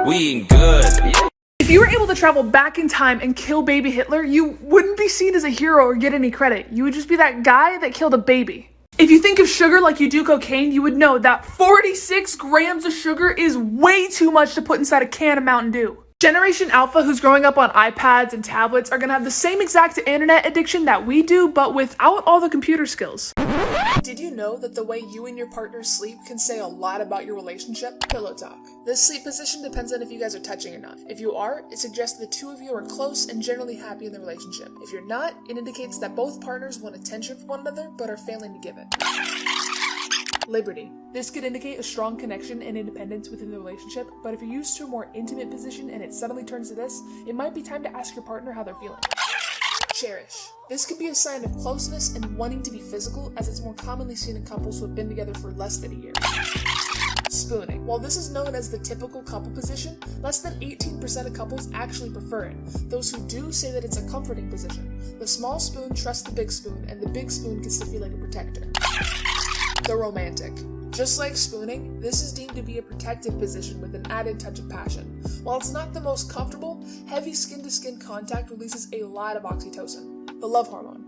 We ain't good. If you were able to travel back in time and kill baby Hitler, you wouldn't be seen as a hero or get any credit. You would just be that guy that killed a baby. If you think of sugar like you do cocaine, you would know that 46 grams of sugar is way too much to put inside a can of Mountain Dew. Generation Alpha, who's growing up on iPads and tablets, are gonna have the same exact internet addiction that we do, but without all the computer skills. Did you know that the way you and your partner sleep can say a lot about your relationship? Pillow talk. This sleep position depends on if you guys are touching or not. If you are, it suggests the two of you are close and generally happy in the relationship. If you're not, it indicates that both partners want attention from one another but are failing to give it. Liberty. This could indicate a strong connection and independence within the relationship, but if you're used to a more intimate position and it suddenly turns to this, it might be time to ask your partner how they're feeling. Cherish. This could be a sign of closeness and wanting to be physical, as it's more commonly seen in couples who have been together for less than a year. Spooning. While this is known as the typical couple position, less than 18% of couples actually prefer it. Those who do say that it's a comforting position. The small spoon trusts the big spoon, and the big spoon gets to feel like a protector. The romantic. Just like spooning, this is deemed to be a protective position with an added touch of passion. While it's not the most comfortable, heavy skin-to-skin contact releases a lot of oxytocin, the love hormone.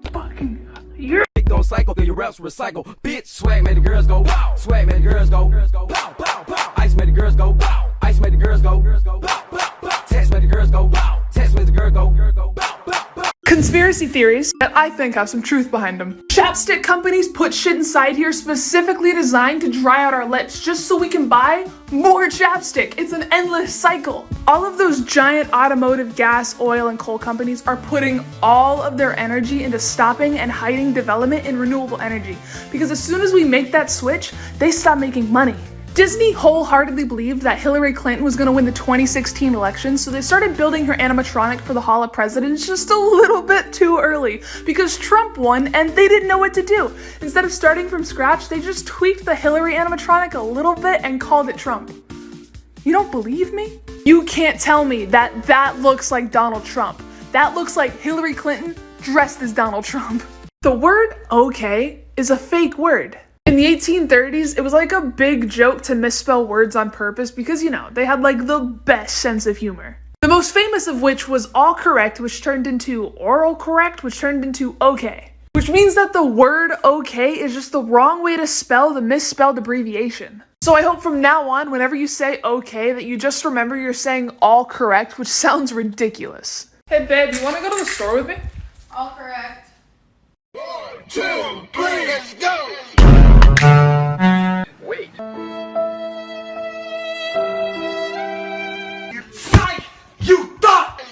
Don't cycle, get your reps recycle. Bitch, swag made the girls go wow. Swag made the girls go wow, wow, wow. Ice made the girls go wow. Ice made the girls go wow, wow, wow. Text made the girls go wow. Text made the girls go wow, wow, wow. Conspiracy theories that I think have some truth behind them. Chapstick companies put shit inside here specifically designed to dry out our lips just so we can buy more chapstick. It's an endless cycle. All of those giant automotive, gas, oil, and coal companies are putting all of their energy into stopping and hiding development in renewable energy, because as soon as we make that switch, they stop making money. Disney wholeheartedly believed that Hillary Clinton was going to win the 2016 election, so they started building her animatronic for the Hall of Presidents just a little bit too early, because Trump won and they didn't know what to do. Instead of starting from scratch, they just tweaked the Hillary animatronic a little bit and called it Trump. You don't believe me? You can't tell me that that looks like Donald Trump. That looks like Hillary Clinton dressed as Donald Trump. The word okay is a fake word. In the 1830s, it was like a big joke to misspell words on purpose because, you know, they had like the best sense of humor. The most famous of which was all correct, which turned into oral correct, which turned into okay. Which means that the word okay is just the wrong way to spell the misspelled abbreviation. So I hope from now on, whenever you say okay, that you just remember you're saying all correct, which sounds ridiculous. Hey babe, you wanna go to the store with me? All correct. 1, 2, 3, let's go! Wait. Psych! You thought!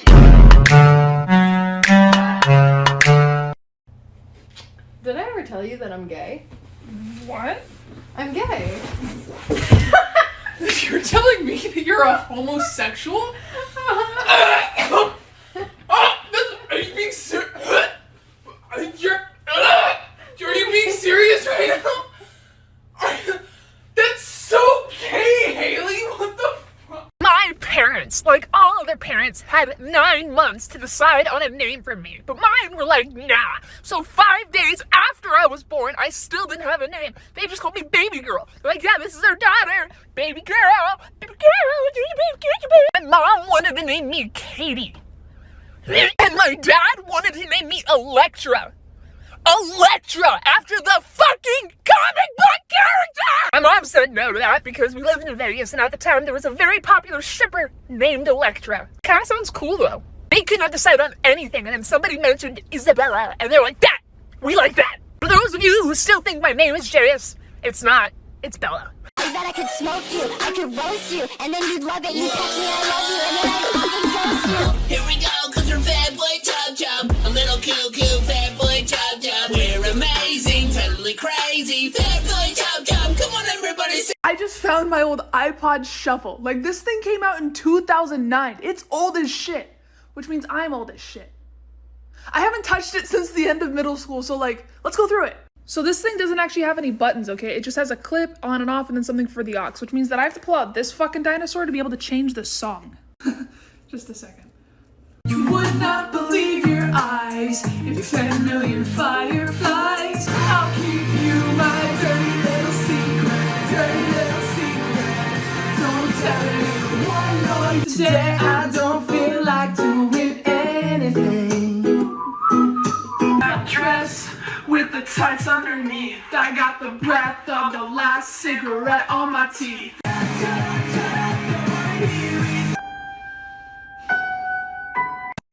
Did I ever tell you that I'm gay? What? I'm gay. You're telling me that you're a homosexual? Are you being serious? Are you being serious right now? That's so gay, Haley! What the fuck? My parents, like all other parents, had 9 months to decide on a name for me, but mine were like, nah. So 5 days after I was born, I still didn't have a name. They just called me baby girl. They're like, yeah, this is our daughter. Baby girl. Baby girl. My mom wanted to name me Katie. And my dad wanted to name me Electra. Electra, after the fucking comic book character! My mom said no to that because we lived in Vegas and at the time there was a very popular stripper named Electra. Kinda sounds cool though. They could not decide on anything and then somebody mentioned Isabella and they're like, that! We like that! For those of you who still think my name is Jayus, it's not. It's Bella. Is that a could smoke you, I could roast you, and then you'd love it. You text me, I love you, and then I'd fucking ghost you. Here we go, cause we're fat boy chub chub. A little cute fat boy chub chub. We're amazing, totally crazy. Fat boy chub chub. Come on, everybody. I just found my old iPod Shuffle. Like, this thing came out in 2009. It's old as shit, which means I'm old as shit. I haven't touched it since the end of middle school, so like, let's go through it. So this thing doesn't actually have any buttons, okay? It just has a clip, on and off, and then something for the aux, which means that I have to pull out this fucking dinosaur to be able to change the song. Just a second. You would not believe your eyes if 10 million fireflies. I'll keep you my dirty little secret, Don't tell anyone, no, today I don't feel like doing anything. I dress with the tights underneath. I got the breath of the last cigarette on my teeth.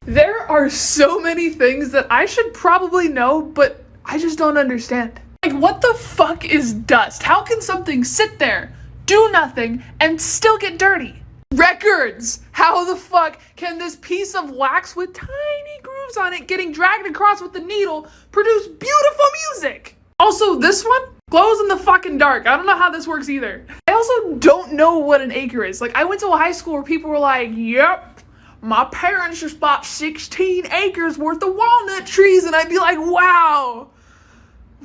There are so many things that I should probably know, but I just don't understand. Like, what the fuck is dust? How can something sit there, do nothing, and still get dirty? Records! How the fuck can this piece of wax with tiny grooves on it getting dragged across with the needle produce beautiful music? Also, this one glows in the fucking dark. I don't know how this works either. I also don't know what an acre is. Like, I went to a high school where people were like, yep, my parents just bought 16 acres worth of walnut trees, and I'd be like, wow,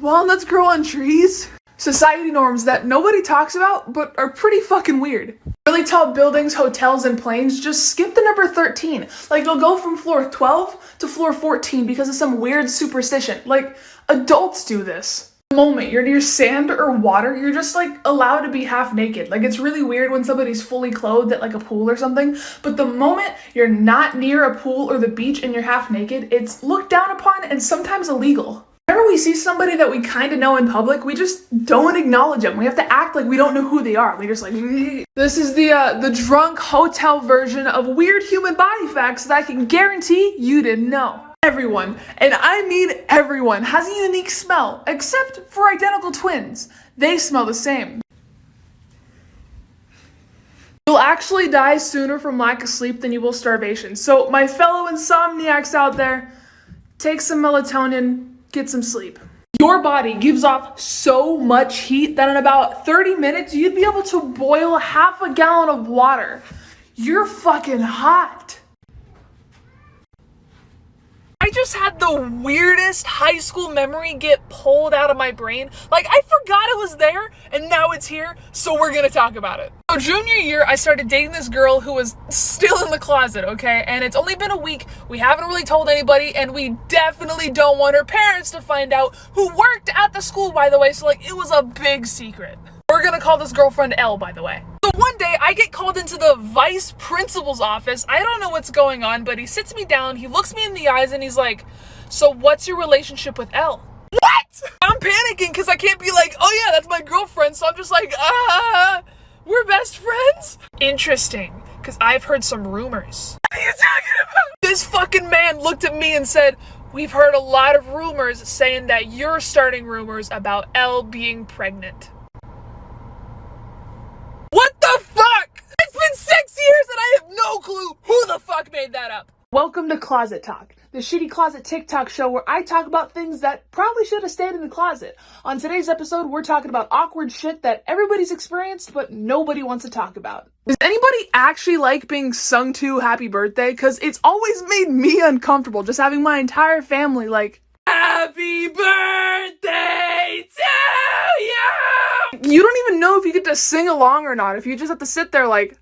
walnuts grow on trees? Society norms that nobody talks about, but are pretty fucking weird. Really tall buildings, hotels, and planes just skip the number 13. Like, they'll go from floor 12 to floor 14 because of some weird superstition. Like, adults do this. The moment you're near sand or water, you're just like allowed to be half naked. Like, it's really weird when somebody's fully clothed at like a pool or something, but the moment you're not near a pool or the beach and you're half naked, it's looked down upon and sometimes illegal. Whenever we see somebody that we kind of know in public, we just don't acknowledge them. We have to act like we don't know who they are. We just like, This is the drunk hotel version of weird human body facts that I can guarantee you didn't know. Everyone, and I mean everyone, has a unique smell, except for identical twins. They smell the same. You'll actually die sooner from lack of sleep than you will starvation. So my fellow insomniacs out there, take some melatonin, get some sleep. Your body gives off so much heat that in about 30 minutes, you'd be able to boil half a gallon of water. You're fucking hot. I just had the weirdest high school memory get pulled out of my brain. Like, I forgot it was there, and now it's here, so we're gonna talk about it. So junior year, I started dating this girl who was still in the closet, okay? And it's only been a week, we haven't really told anybody, and we definitely don't want her parents to find out, who worked at the school, by the way, so like, it was a big secret. We're gonna call this girlfriend L, by the way. So one day, I get called into the vice principal's office. I don't know what's going on, but he sits me down, he looks me in the eyes, and he's like, so what's your relationship with L? What? I'm panicking because I can't be like, oh yeah, that's my girlfriend, so I'm just like, we're best friends? Interesting, because I've heard some rumors. What are you talking about? This fucking man looked at me and said, we've heard a lot of rumors saying that you're starting rumors about L being pregnant. What the fuck? It's been 6 years and I have no clue who the fuck made that up. Welcome to Closet Talk, the shitty closet TikTok show where I talk about things that probably should have stayed in the closet. On today's episode, we're talking about awkward shit that everybody's experienced but nobody wants to talk about. Does anybody actually like being sung to happy birthday? Because it's always made me uncomfortable just having my entire family like, happy birthday to you! You don't even know if you get to sing along or not, if you just have to sit there like...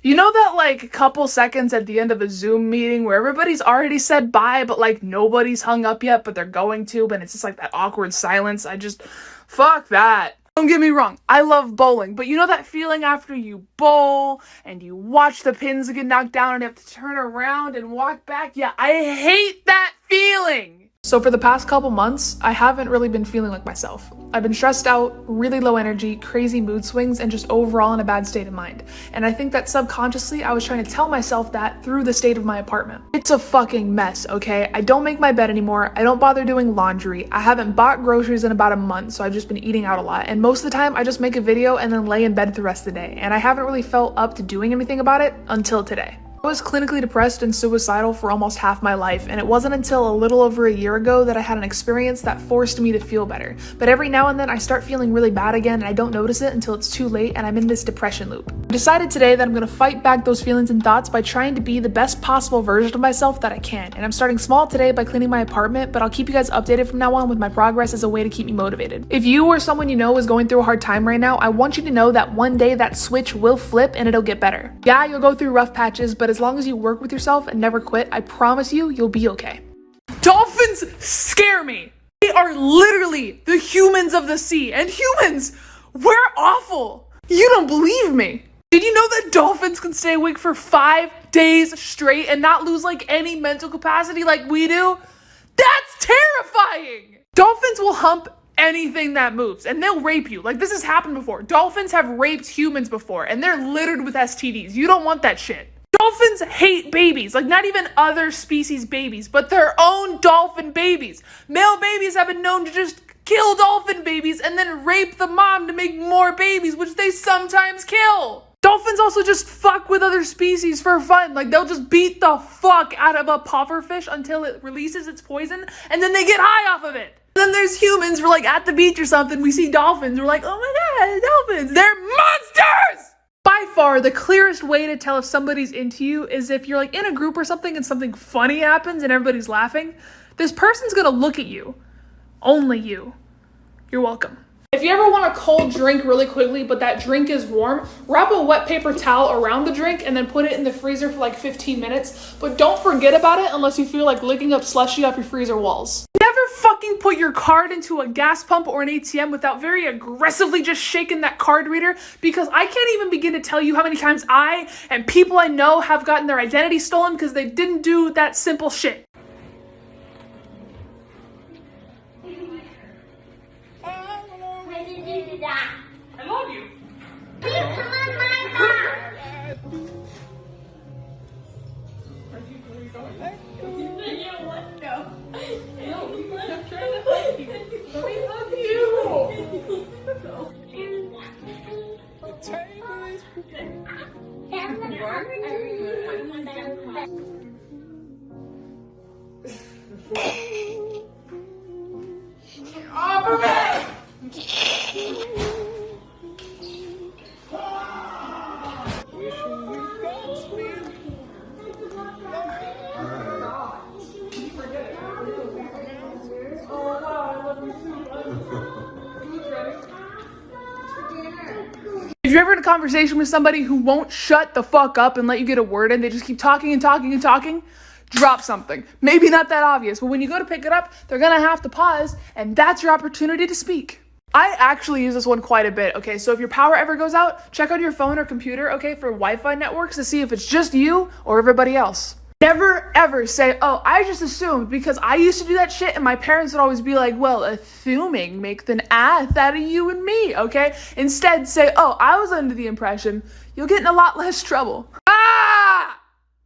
You know that like couple seconds at the end of a Zoom meeting where everybody's already said bye, but like nobody's hung up yet, but they're going to, but it's just like that awkward silence. Fuck that. Don't get me wrong, I love bowling, but you know that feeling after you bowl and you watch the pins get knocked down and you have to turn around and walk back? Yeah, I hate that feeling. So for the past couple months, I haven't really been feeling like myself. I've been stressed out, really low energy, crazy mood swings, and just overall in a bad state of mind. And I think that subconsciously I was trying to tell myself that through the state of my apartment. It's a fucking mess, okay? I don't make my bed anymore, I don't bother doing laundry, I haven't bought groceries in about a month, so I've just been eating out a lot. And most of the time I just make a video and then lay in bed the rest of the day. And I haven't really felt up to doing anything about it until today. I was clinically depressed and suicidal for almost half my life, and it wasn't until a little over a year ago that I had an experience that forced me to feel better. But every now and then I start feeling really bad again and I don't notice it until it's too late and I'm in this depression loop. I decided today that I'm gonna fight back those feelings and thoughts by trying to be the best possible version of myself that I can. And I'm starting small today by cleaning my apartment, but I'll keep you guys updated from now on with my progress as a way to keep me motivated. If you or someone you know is going through a hard time right now, I want you to know that one day that switch will flip and it'll get better. Yeah, you'll go through rough patches, but as long as you work with yourself and never quit, I promise you, you'll be okay. Dolphins scare me. They are literally the humans of the sea, and humans, we're awful. You don't believe me. Did you know that dolphins can stay awake for 5 days straight and not lose like any mental capacity like we do? That's terrifying. Dolphins will hump anything that moves and they'll rape you. Like, this has happened before. Dolphins have raped humans before and they're littered with STDs. You don't want that shit. Dolphins hate babies, like not even other species babies, but their own dolphin babies. Male babies have been known to just kill dolphin babies and then rape the mom to make more babies, which they sometimes kill. Dolphins also just fuck with other species for fun. Like, they'll just beat the fuck out of a pufferfish until it releases its poison and then they get high off of it. Then there's humans, we're like at the beach or something, we see dolphins, we're like, oh my god, dolphins, they're monsters! By far, the clearest way to tell if somebody's into you is if you're like in a group or something and something funny happens and everybody's laughing. This person's gonna look at you. Only you. You're welcome. If you ever want a cold drink really quickly, but that drink is warm, wrap a wet paper towel around the drink and then put it in the freezer for like 15 minutes. But don't forget about it unless you feel like licking up slushy off your freezer walls. Never fucking put your card into a gas pump or an ATM without very aggressively just shaking that card reader, because I can't even begin to tell you how many times I and people I know have gotten their identity stolen because they didn't do that simple shit. I love you. Come on, my If you're ever in a conversation with somebody who won't shut the fuck up and let you get a word in, they just keep talking and talking and talking, drop something. Maybe not that obvious, but when you go to pick it up, they're gonna have to pause, and that's your opportunity to speak. I actually use this one quite a bit, okay? So if your power ever goes out, check on your phone or computer, okay, for Wi-Fi networks to see if it's just you or everybody else. Never ever say, oh, I just assumed, because I used to do that shit and my parents would always be like, well, assuming makes an ass out of you and me, okay? Instead say, oh, I was under the impression. You'll get in a lot less trouble. Ah!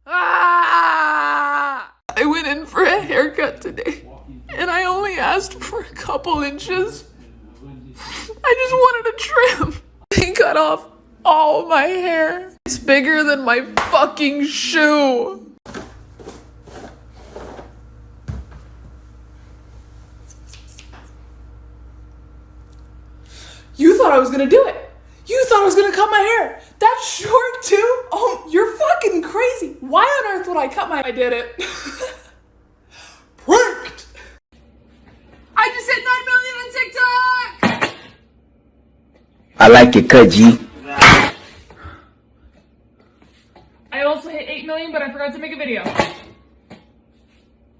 Ah! I went in for a haircut today and I only asked for a couple inches. I just wanted a trim. They cut off all my hair. It's bigger than my fucking shoe. You thought I was gonna do it. You thought I was gonna cut my hair. That's short too? Oh, you're fucking crazy. Why on earth would I cut my... I did it. Pranked. I just hit 9 million on TikTok. I like it, cut G. I also hit 8 million, but I forgot to make a video.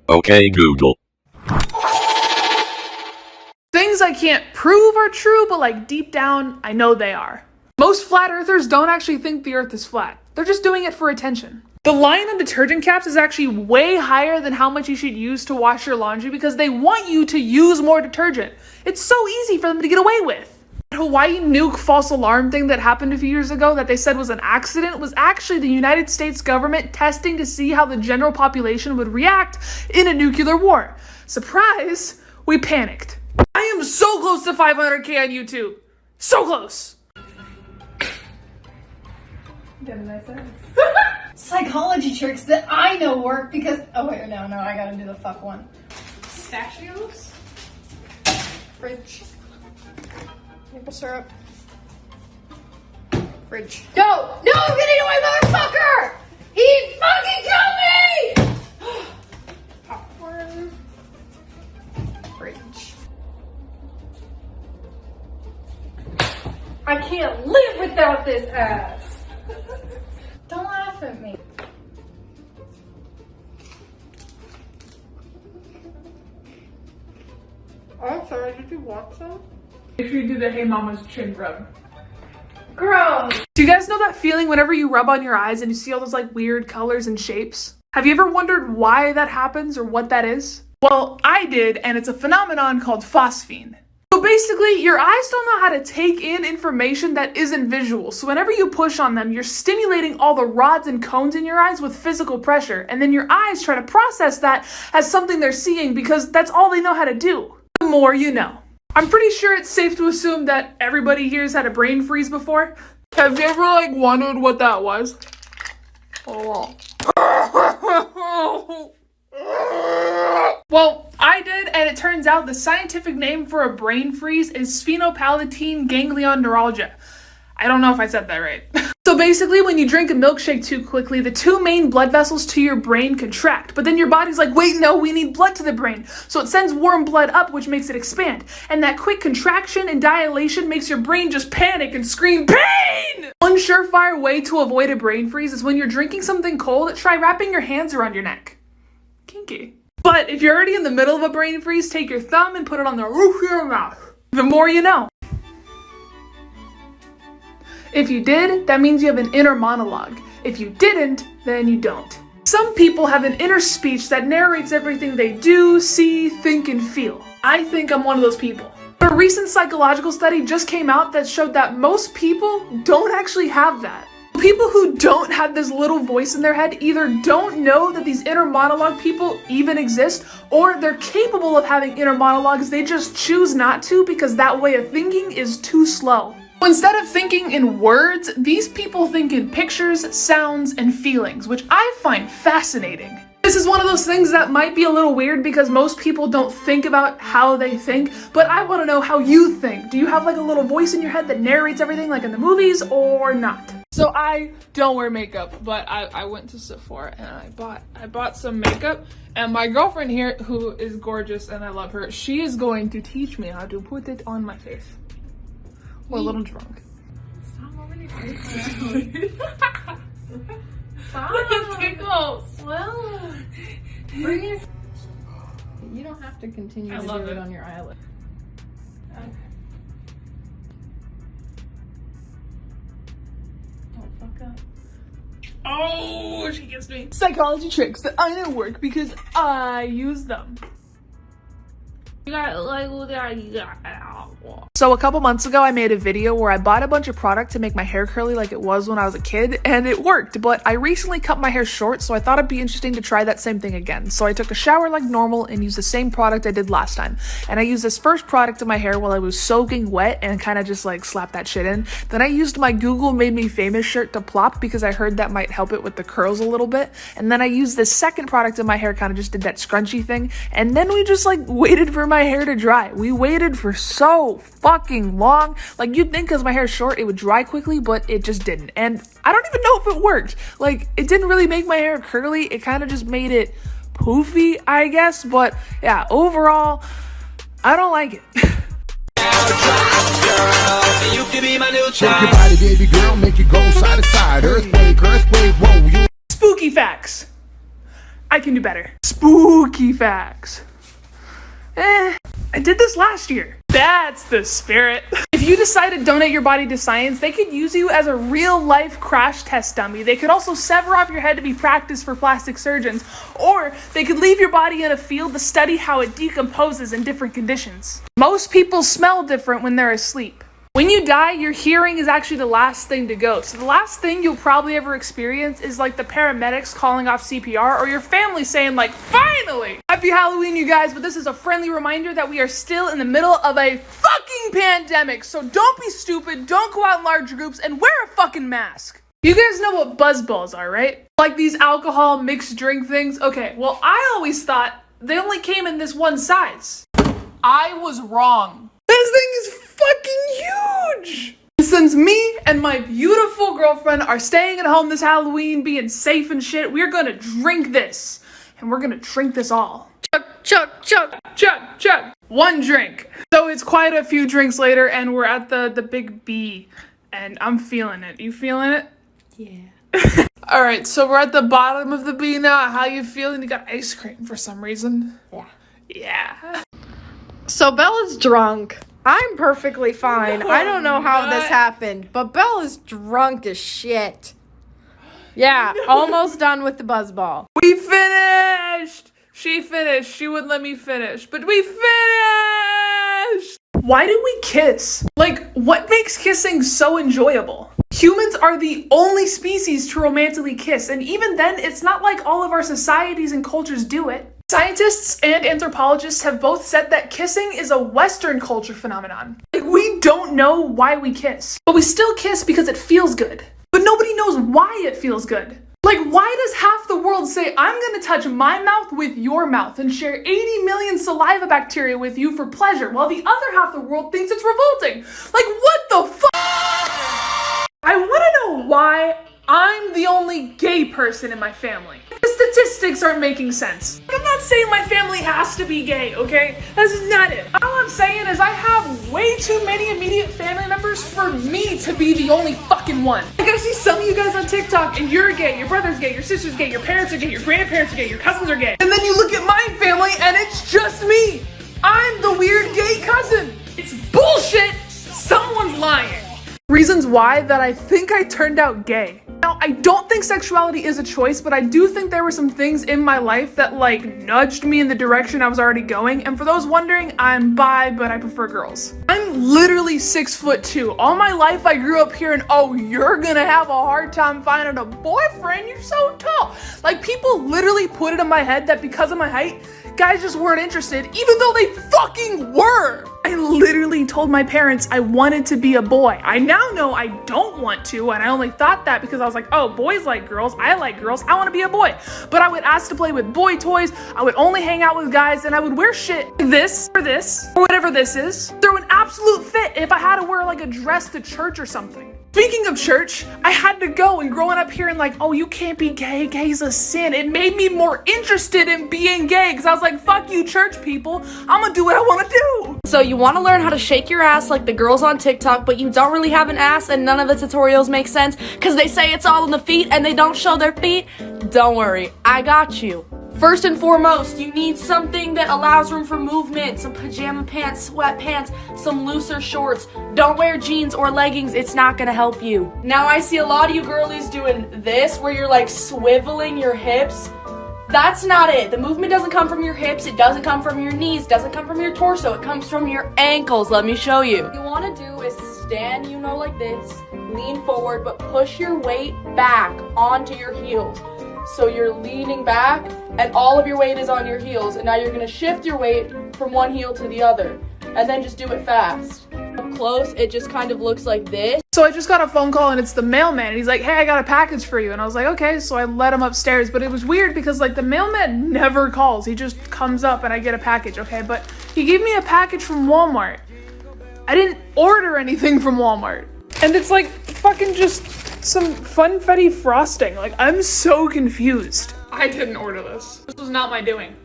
Okay, Google. Things I can't prove are true, but like deep down, I know they are. Most flat earthers don't actually think the earth is flat. They're just doing it for attention. The line on detergent caps is actually way higher than how much you should use to wash your laundry because they want you to use more detergent. It's so easy for them to get away with. The Hawaii nuke false alarm thing that happened a few years ago that they said was an accident was actually the United States government testing to see how the general population would react in a nuclear war. Surprise, we panicked. I am so close to 500K on YouTube. So close. Psychology tricks that I know work because, oh wait, no, I gotta do the fuck one. Pistachios. Fridge. Maple syrup. Fridge. No! No, I'm getting away, motherfucker! He fucking killed me! Popcorn. Fridge. I can't live without this ass! Don't laugh at me. Oh, sorry, did you watch some? If you do the Hey Mama's chin rub. Gross! Do you guys know that feeling whenever you rub on your eyes and you see all those like weird colors and shapes? Have you ever wondered why that happens or what that is? Well, I did, and it's a phenomenon called phosphine. So basically, your eyes don't know how to take in information that isn't visual. So whenever you push on them, you're stimulating all the rods and cones in your eyes with physical pressure. And then your eyes try to process that as something they're seeing because that's all they know how to do. The more you know. I'm pretty sure it's safe to assume that everybody here's had a brain freeze before. Have you ever like wondered what that was? Oh. Well, I did, and it turns out the scientific name for a brain freeze is sphenopalatine ganglion neuralgia. I don't know if I said that right. So basically, when you drink a milkshake too quickly, the two main blood vessels to your brain contract. But then your body's like, wait, no, we need blood to the brain. So it sends warm blood up, which makes it expand. And that quick contraction and dilation makes your brain just panic and scream, pain! One surefire way to avoid a brain freeze is when you're drinking something cold, try wrapping your hands around your neck. Kinky. But if you're already in the middle of a brain freeze, take your thumb and put it on the roof of your mouth. The more you know. If you did, that means you have an inner monologue. If you didn't, then you don't. Some people have an inner speech that narrates everything they do, see, think, and feel. I think I'm one of those people. A recent psychological study just came out that showed that most people don't actually have that. People who don't have this little voice in their head either don't know that these inner monologue people even exist, or they're capable of having inner monologues, they just choose not to because that way of thinking is too slow. Instead of thinking in words, these people think in pictures, sounds, and feelings, which I find fascinating. This is one of those things that might be a little weird because most people don't think about how they think, but I want to know how you think. Do you have like a little voice in your head that narrates everything like in the movies or not? So I don't wear makeup, but I went to Sephora and I bought some makeup, and my girlfriend here, who is gorgeous and I love her, she is going to teach me how to put it on my face. We're a little drunk. Stop moving your face around. Stop. It tickles. Well, bring your... You don't have to continue to do it on your eyelid. Okay. Don't fuck up. Oh, she gets me. Psychology tricks that I know work because I use them. So a couple months ago, I made a video where I bought a bunch of product to make my hair curly like it was when I was a kid, and it worked, but I recently cut my hair short, so I thought it'd be interesting to try that same thing again. So I took a shower like normal and used the same product I did last time. And I used this first product in my hair while I was soaking wet and kind of just like slapped that shit in. Then I used my Google Made Me Famous shirt to plop because I heard that might help it with the curls a little bit. And then I used this second product in my hair, kind of just did that scrunchy thing. And then we just like waited for my hair to dry. We waited for so fucking long. Like, you'd think because my hair's short it would dry quickly, but it just didn't. And I don't even know if it worked. Like, it didn't really make my hair curly, it kind of just made it poofy, I guess. But yeah, overall, I don't like it. You can be my new Shake your body, baby girl, make it go side to side. Earthquake, whoa, you. Spooky facts. I can do better. Spooky facts. I did this last year. That's the spirit. If you decide to donate your body to science, they could use you as a real-life crash test dummy. They could also sever off your head to be practiced for plastic surgeons, or they could leave your body in a field to study how it decomposes in different conditions. Most people smell different when they're asleep. When you die, your hearing is actually the last thing to go. So the last thing you'll probably ever experience is like the paramedics calling off CPR or your family saying like, finally! Happy Halloween, you guys, but this is a friendly reminder that we are still in the middle of a fucking pandemic. So don't be stupid, don't go out in large groups, and wear a fucking mask. You guys know what buzzballs are, right? Like these alcohol mixed drink things? Okay, well, I always thought they only came in this one size. I was wrong. This thing is fucking huge! Since me and my beautiful girlfriend are staying at home this Halloween, being safe and shit, we're gonna drink this. And we're gonna drink this all. Chug, chug, chug, chug, chug. One drink. So it's quite a few drinks later and we're at the big B. And I'm feeling it. You feeling it? Yeah. Alright, so we're at the bottom of the B now. How you feeling? You got ice cream for some reason. Yeah. Yeah. So Bella's drunk. I'm perfectly fine. I don't know how this happened, but Bella's drunk as shit. Yeah, almost done with the buzzball. We finished! She finished. She wouldn't let me finish, but we finished! Why do we kiss? Like, what makes kissing so enjoyable? Humans are the only species to romantically kiss, and even then, it's not like all of our societies and cultures do it. Scientists and anthropologists have both said that kissing is a Western culture phenomenon. Like, we don't know why we kiss, but we still kiss because it feels good. But nobody knows why it feels good. Like, why does half the world say, I'm gonna touch my mouth with your mouth and share 80 million saliva bacteria with you for pleasure, while the other half of the world thinks it's revolting? Like, what the fuck? I wanna know why I'm the only gay person in my family. The statistics aren't making sense. I'm not saying my family has to be gay, okay? That's not it. All I'm saying is I have way too many immediate family members for me to be the only fucking one. Like, I see some of you guys on TikTok and you're gay, your brother's gay, your sister's gay, your parents are gay, your grandparents are gay, your cousins are gay. And then you look at my family and it's just me. I'm the weird gay cousin. It's bullshit. Someone's lying. Reasons why that I think I turned out gay. Now, I don't think sexuality is a choice, but I do think there were some things in my life that like nudged me in the direction I was already going. And for those wondering, I'm bi, but I prefer girls. I'm literally 6'2". All my life I grew up hearing, oh, you're gonna have a hard time finding a boyfriend, you're so tall. Like, people literally put it in my head that because of my height, guys just weren't interested, even though they fucking were. I literally told my parents I wanted to be a boy. I now know I don't want to, and I only thought that because I was like, oh, boys like girls, I like girls, I want to be a boy. But I would ask to play with boy toys, I would only hang out with guys, and I would wear shit like this, or whatever this is. Throw an absolute fit if I had to wear like a dress to church or something. Speaking of church, I had to go, and growing up hearing like, oh, you can't be gay, gay's a sin, it made me more interested in being gay, because I was like, fuck you church people, I'm gonna do what I want to do. So you want to learn how to shake your ass like the girls on TikTok, but you don't really have an ass and none of the tutorials make sense because they say it's all in the feet and they don't show their feet? Don't worry, I got you. First and foremost, you need something that allows room for movement, some pajama pants, sweatpants, some looser shorts. Don't wear jeans or leggings, it's not gonna help you. Now I see a lot of you girlies doing this where you're like swiveling your hips. That's not it. The movement doesn't come from your hips, it doesn't come from your knees, it doesn't come from your torso, it comes from your ankles. Let me show you. What you wanna do is stand, like this, lean forward, but push your weight back onto your heels. So you're leaning back and all of your weight is on your heels, and now you're gonna shift your weight from one heel to the other, and then just do it fast. Up close, it just kind of looks like this. So I just got a phone call and it's the mailman, and he's like, hey, I got a package for you. And I was like, okay, so I let him upstairs, but it was weird because like the mailman never calls. He just comes up and I get a package, okay? But he gave me a package from Walmart. I didn't order anything from Walmart. And it's like fucking just some funfetti frosting. Like, I'm so confused. I didn't order this. This was not my doing.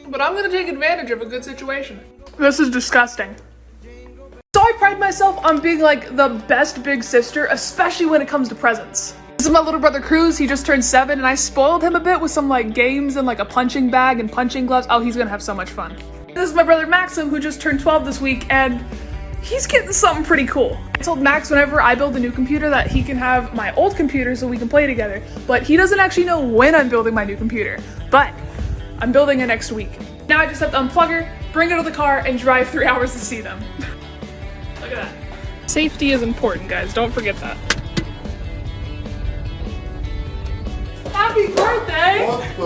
But I'm gonna take advantage of a good situation. This is disgusting. So I pride myself on being like the best big sister, especially when it comes to presents. This is my little brother Cruz, he just turned 7 and I spoiled him a bit with some like games and like a punching bag and punching gloves. Oh, he's gonna have so much fun. This is my brother Maxim who just turned 12 this week, and he's getting something pretty cool. I told Max whenever I build a new computer that he can have my old computer so we can play together, but he doesn't actually know when I'm building my new computer, but I'm building it next week. Now I just have to unplug her, bring her to the car, and drive 3 hours to see them. Look at that. Safety is important, guys. Don't forget that. Happy birthday! What the?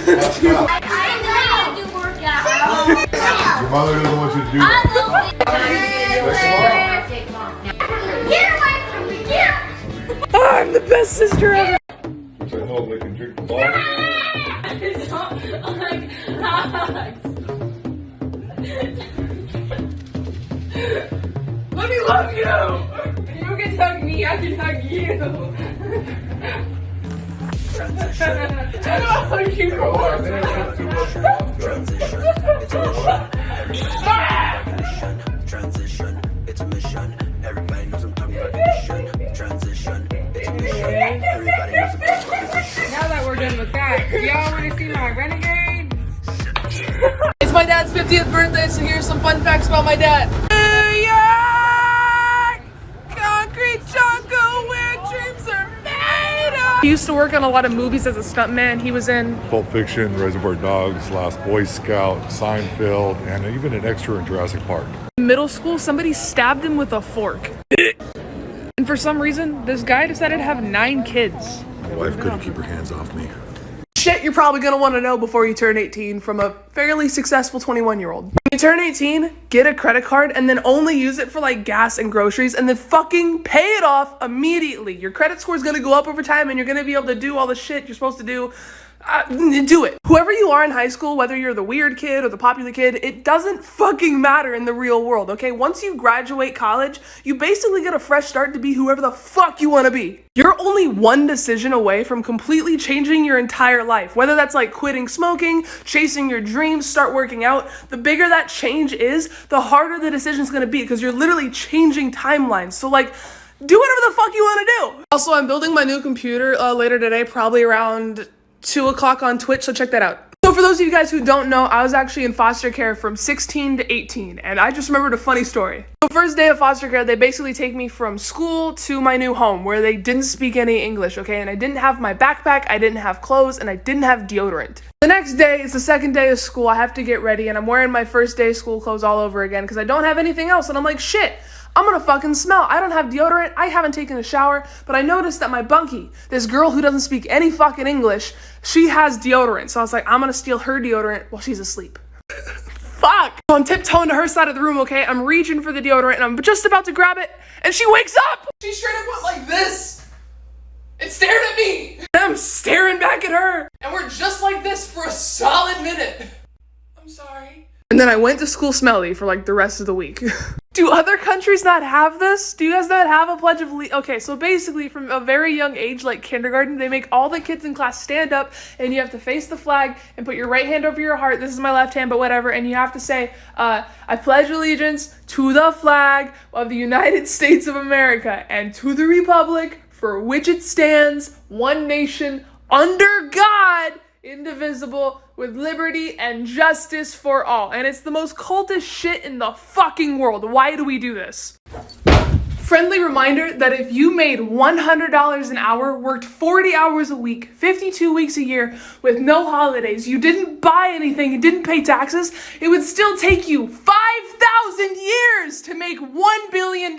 I know you do workout. Your mother doesn't want you to do that. Get away from me, get! I'm the best sister ever! So I know they can drink the ball. Let me love you! You can hug me, I can hug you. I don't hug you Transition, it's a mission. Everybody knows I'm talking about the mission. Transition, it's a mission. Everybody knows I'm talking about the mission. Now that we're done with that, do y'all want to see my renegade? It's my dad's 50th birthday, so here's some fun facts about my dad. New York! Concrete jungle where dreams are made of! He used to work on a lot of movies as a stuntman. He was in Pulp Fiction, Reservoir Dogs, Last Boy Scout, Seinfeld, and even an extra in Jurassic Park. middle school. Somebody stabbed him with a fork. And for some reason, this guy decided to have 9 kids. My wife couldn't keep her hands off me. Shit you're probably gonna want to know before you turn 18 from a fairly successful 21-year-old. When you turn 18, get a credit card and then only use it for like gas and groceries and then fucking pay it off immediately. Your credit score is gonna go up over time and you're gonna be able to do all the shit you're supposed to do. Do it. Whoever you are in high school, whether you're the weird kid or the popular kid, it doesn't fucking matter in the real world, okay? Once you graduate college, you basically get a fresh start to be whoever the fuck you want to be. You're only one decision away from completely changing your entire life. Whether that's like quitting smoking, chasing your dreams, start working out, the bigger that change is, the harder the decision's gonna be because you're literally changing timelines. So like, do whatever the fuck you want to do. Also, I'm building my new computer later today, probably around 2 o'clock on Twitch, so check that out. So for those of you guys who don't know, I was actually in foster care from 16 to 18, and I just remembered a funny story. The first day of foster care, they basically take me from school to my new home where they didn't speak any English, okay? And I didn't have my backpack, I didn't have clothes, and I didn't have deodorant. The next day, it's the second day of school, I have to get ready, and I'm wearing my first day school clothes all over again because I don't have anything else, and I'm like, shit. I'm gonna fucking smell. I don't have deodorant, I haven't taken a shower, but I noticed that my bunkie, this girl who doesn't speak any fucking English, she has deodorant. So I was like, I'm gonna steal her deodorant while she's asleep. Fuck! So I'm tiptoeing to her side of the room, okay? I'm reaching for the deodorant and I'm just about to grab it, and she wakes up! She straight up went like this and stared at me! And I'm staring back at her, and we're just like this for a solid minute. I'm sorry. And then I went to school smelly for like the rest of the week. Do other countries not have this? Do you guys not have a pledge of allegiance? Okay, so basically from a very young age, like kindergarten, they make all the kids in class stand up and you have to face the flag and put your right hand over your heart. This is my left hand, but whatever. And you have to say, I pledge allegiance to the flag of the United States of America and to the republic for which it stands, one nation, under God, indivisible, with liberty and justice for all. And it's the most cultist shit in the fucking world. Why do we do this? Friendly reminder that if you made $100 an hour, worked 40 hours a week, 52 weeks a year, with no holidays, you didn't buy anything, you didn't pay taxes, it would still take you 5,000 years to make $1 billion.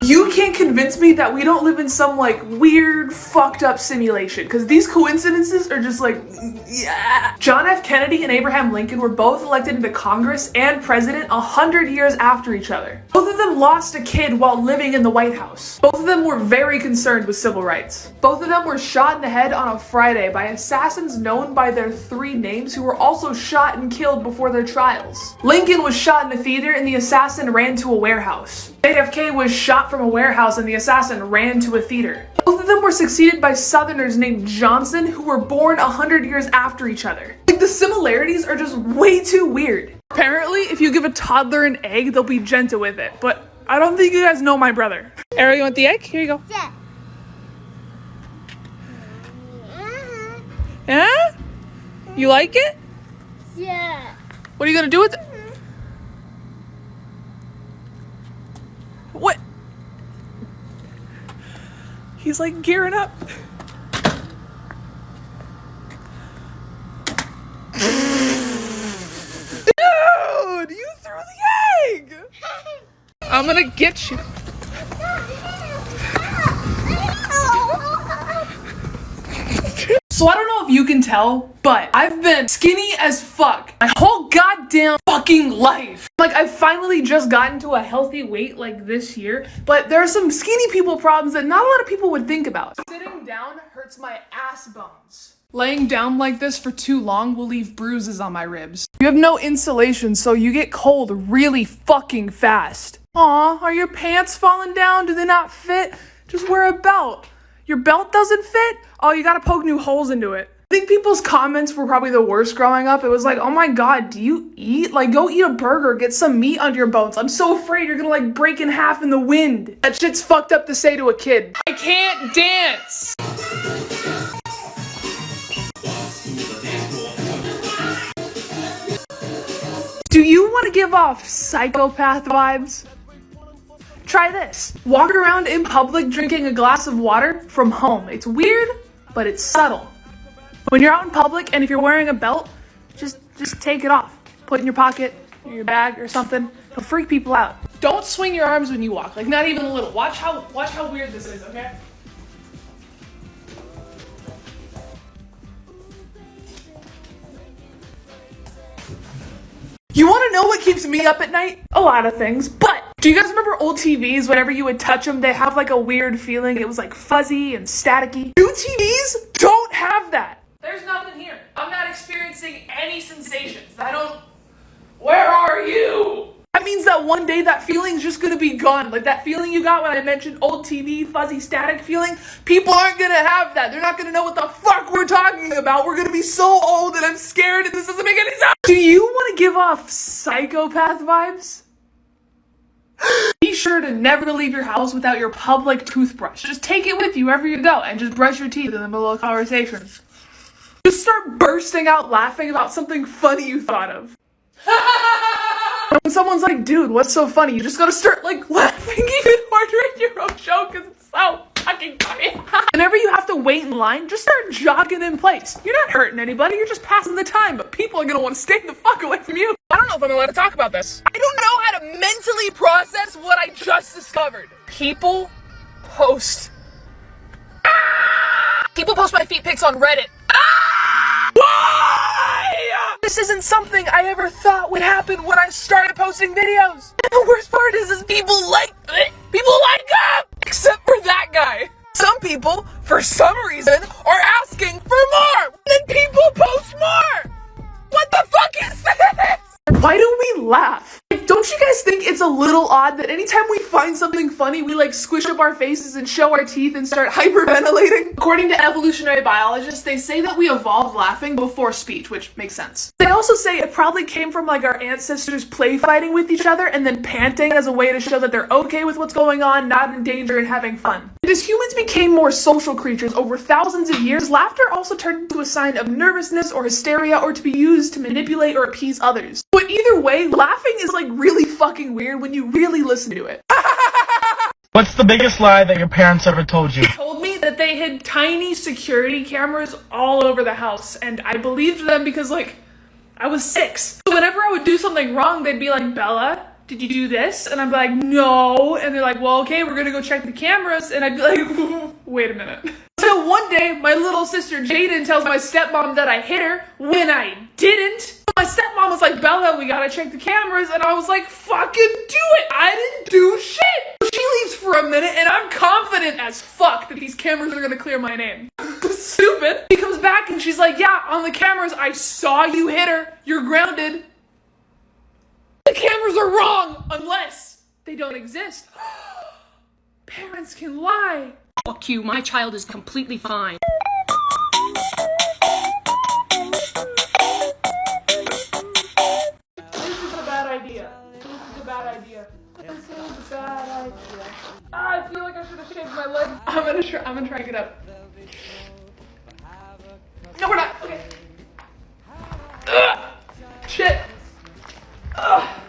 You can't convince me that we don't live in some like weird, fucked up simulation, because these coincidences are just like, yeah. John F. Kennedy and Abraham Lincoln were both elected into Congress and president 100 years after each other. Both of them lost a kid while living in the White House. Both of them were very concerned with civil rights. Both of them were shot in the head on a Friday by assassins known by their 3 names who were also shot and killed before their trials. Lincoln was shot in the theater and the assassin ran to a warehouse. JFK was shot from a warehouse and the assassin ran to a theater. Both of them were succeeded by Southerners named Johnson who were born 100 years after each other. Like, the similarities are just way too weird. Apparently, if you give a toddler an egg, they'll be gentle with it, but I don't think you guys know my brother. Ariel, you want the egg? Here you go. Yeah. Yeah? You like it? Yeah. What are you gonna do with it? He's like gearing up. Dude, you threw the egg! I'm gonna get you. So I don't know if you can tell, but I've been skinny as fuck my whole goddamn fucking life. Like, I've finally just gotten to a healthy weight like this year, but there are some skinny people problems that not a lot of people would think about. Sitting down hurts my ass bones. Laying down like this for too long will leave bruises on my ribs. You have no insulation, so you get cold really fucking fast. Aw, are your pants falling down? Do they not fit? Just wear a belt. Your belt doesn't fit? Oh, you gotta poke new holes into it. I think people's comments were probably the worst growing up. It was like, oh my god, do you eat? Like, go eat a burger, get some meat under your bones. I'm so afraid you're gonna like break in half in the wind. That shit's fucked up to say to a kid. I can't dance. Do you want to give off psychopath vibes? Try this. Walk around in public drinking a glass of water from home. It's weird, but it's subtle. When you're out in public and if you're wearing a belt, just take it off. Put it in your pocket, or your bag or something. It'll freak people out. Don't swing your arms when you walk, like not even a little. Watch how weird this is, okay? You want to know what keeps me up at night? A lot of things, but do you guys remember old TVs? Whenever you would touch them, they have like a weird feeling. It was like fuzzy and staticky. New TVs don't have that. There's nothing here. I'm not experiencing any sensations. Where are you? That means that one day that feeling's just gonna be gone. Like that feeling you got when I mentioned old TV, fuzzy, static feeling. People aren't gonna have that. They're not gonna know what the fuck we're talking about. We're gonna be so old and I'm scared and this doesn't make any sense. Do you want to give off psychopath vibes? Be sure to never leave your house without your public toothbrush. Just take it with you wherever you go and just brush your teeth in the middle of conversations. Just start bursting out laughing about something funny you thought of. When someone's like, dude, what's so funny? You just gotta start like laughing even harder at your own joke because it's so fucking funny. Whenever you have to wait in line, just start jogging in place. You're not hurting anybody, you're just passing the time, but people are gonna want to stay the fuck away from you. I don't know if I'm allowed to talk about this. I don't know how to mentally process what I just discovered. People post my feet pics on Reddit. Why? This isn't something I ever thought would happen when I started posting videos. And the worst part is people like them. Except for that guy. Some people, for some reason, are asking for more. Then people post more. What the fuck is this? Why do we laugh? Like, don't you guys think it's a little odd that anytime we find something funny, we like squish up our faces and show our teeth and start hyperventilating? According to evolutionary biologists, they say that we evolved laughing before speech, which makes sense. They also say it probably came from like our ancestors play fighting with each other and then panting as a way to show that they're okay with what's going on, not in danger and having fun. And as humans became more social creatures over thousands of years, laughter also turned into a sign of nervousness or hysteria or to be used to manipulate or appease others. But either way, laughing is like really fucking weird when you really listen to it. What's the biggest lie that your parents ever told you? They told me that they had tiny security cameras all over the house, and I believed them because like, I was 6. So whenever I would do something wrong, they'd be like, Bella, did you do this? And I'd be like, no. And they're like, well, okay, we're gonna go check the cameras. And I'd be like, wait a minute. So one day, my little sister Jaden tells my stepmom that I hit her when I didn't. My stepmom was like, Bella, we gotta check the cameras. And I was like, fucking do it. I didn't do shit. She leaves for a minute and I'm confident as fuck that these cameras are gonna clear my name. Stupid. She comes back and she's like, yeah, on the cameras, I saw you hit her. You're grounded. The cameras are wrong unless they don't exist. Parents can lie. Fuck you, my child is completely fine. This is a bad idea. This is a bad idea. This is a bad idea. I feel like I should have shaved my leg. I'm gonna try to get up. No, we're not. Okay. Ugh. Shit. Ugh.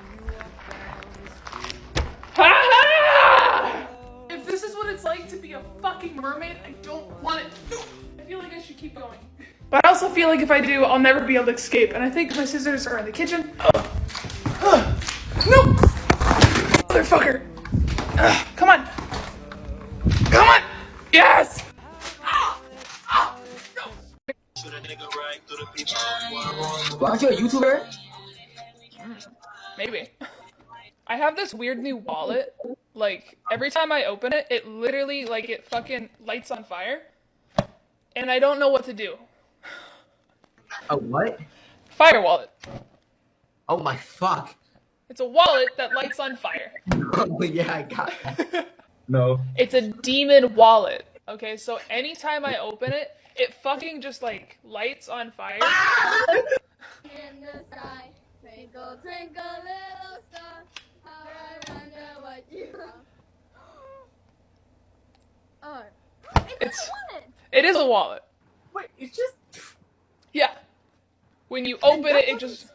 If this is what it's like to be a fucking mermaid if I do, I'll never be able to escape. And I think my scissors are in the kitchen. No! Motherfucker! Come on! Come on! Yes! Well, aren't you a YouTuber? Maybe. I have this weird new wallet. Like, every time I open it, it literally, like, it fucking lights on fire. And I don't know what to do. A what? Fire wallet. Oh my fuck. It's a wallet that lights on fire. Oh yeah, I got that. No. It's a demon wallet. Okay, so anytime I open it, it fucking just, like, lights on fire. In the sky, twinkle, twinkle, little star, how I wonder what you are. Oh, it's a wallet. It is a wallet. Wait, it's just. Yeah. When you open it, it just.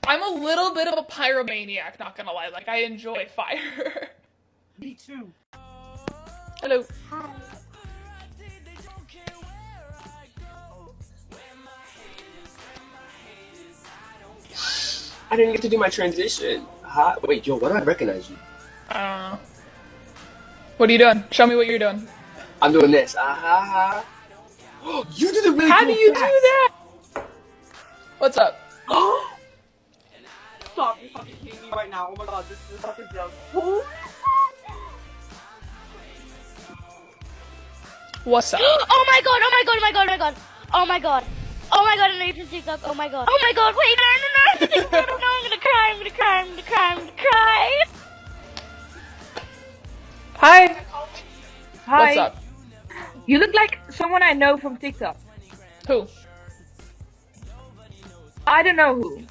I'm a little bit of a pyromaniac, not gonna lie. Like, I enjoy fire. Me too. Hello. Hi. I didn't get to do my transition. Hi. Wait, yo, why do I recognize you? I don't know. What are you doing? Show me what you're doing. I'm doing this. You did a really How cool do you fast. do that? What's up? Stop, you're fucking kidding me right now. Oh my god, this is a fucking joke. What's up? Oh my god, oh my god, oh my god, oh my god. Oh my god. Oh my god, I know you from TikTok. Oh my god. Oh my god, wait, no, I'm gonna cry, I'm gonna cry, I'm gonna cry, I'm gonna cry. Hi. Hi. What's up? You look like someone I know from TikTok. Who? I don't know who.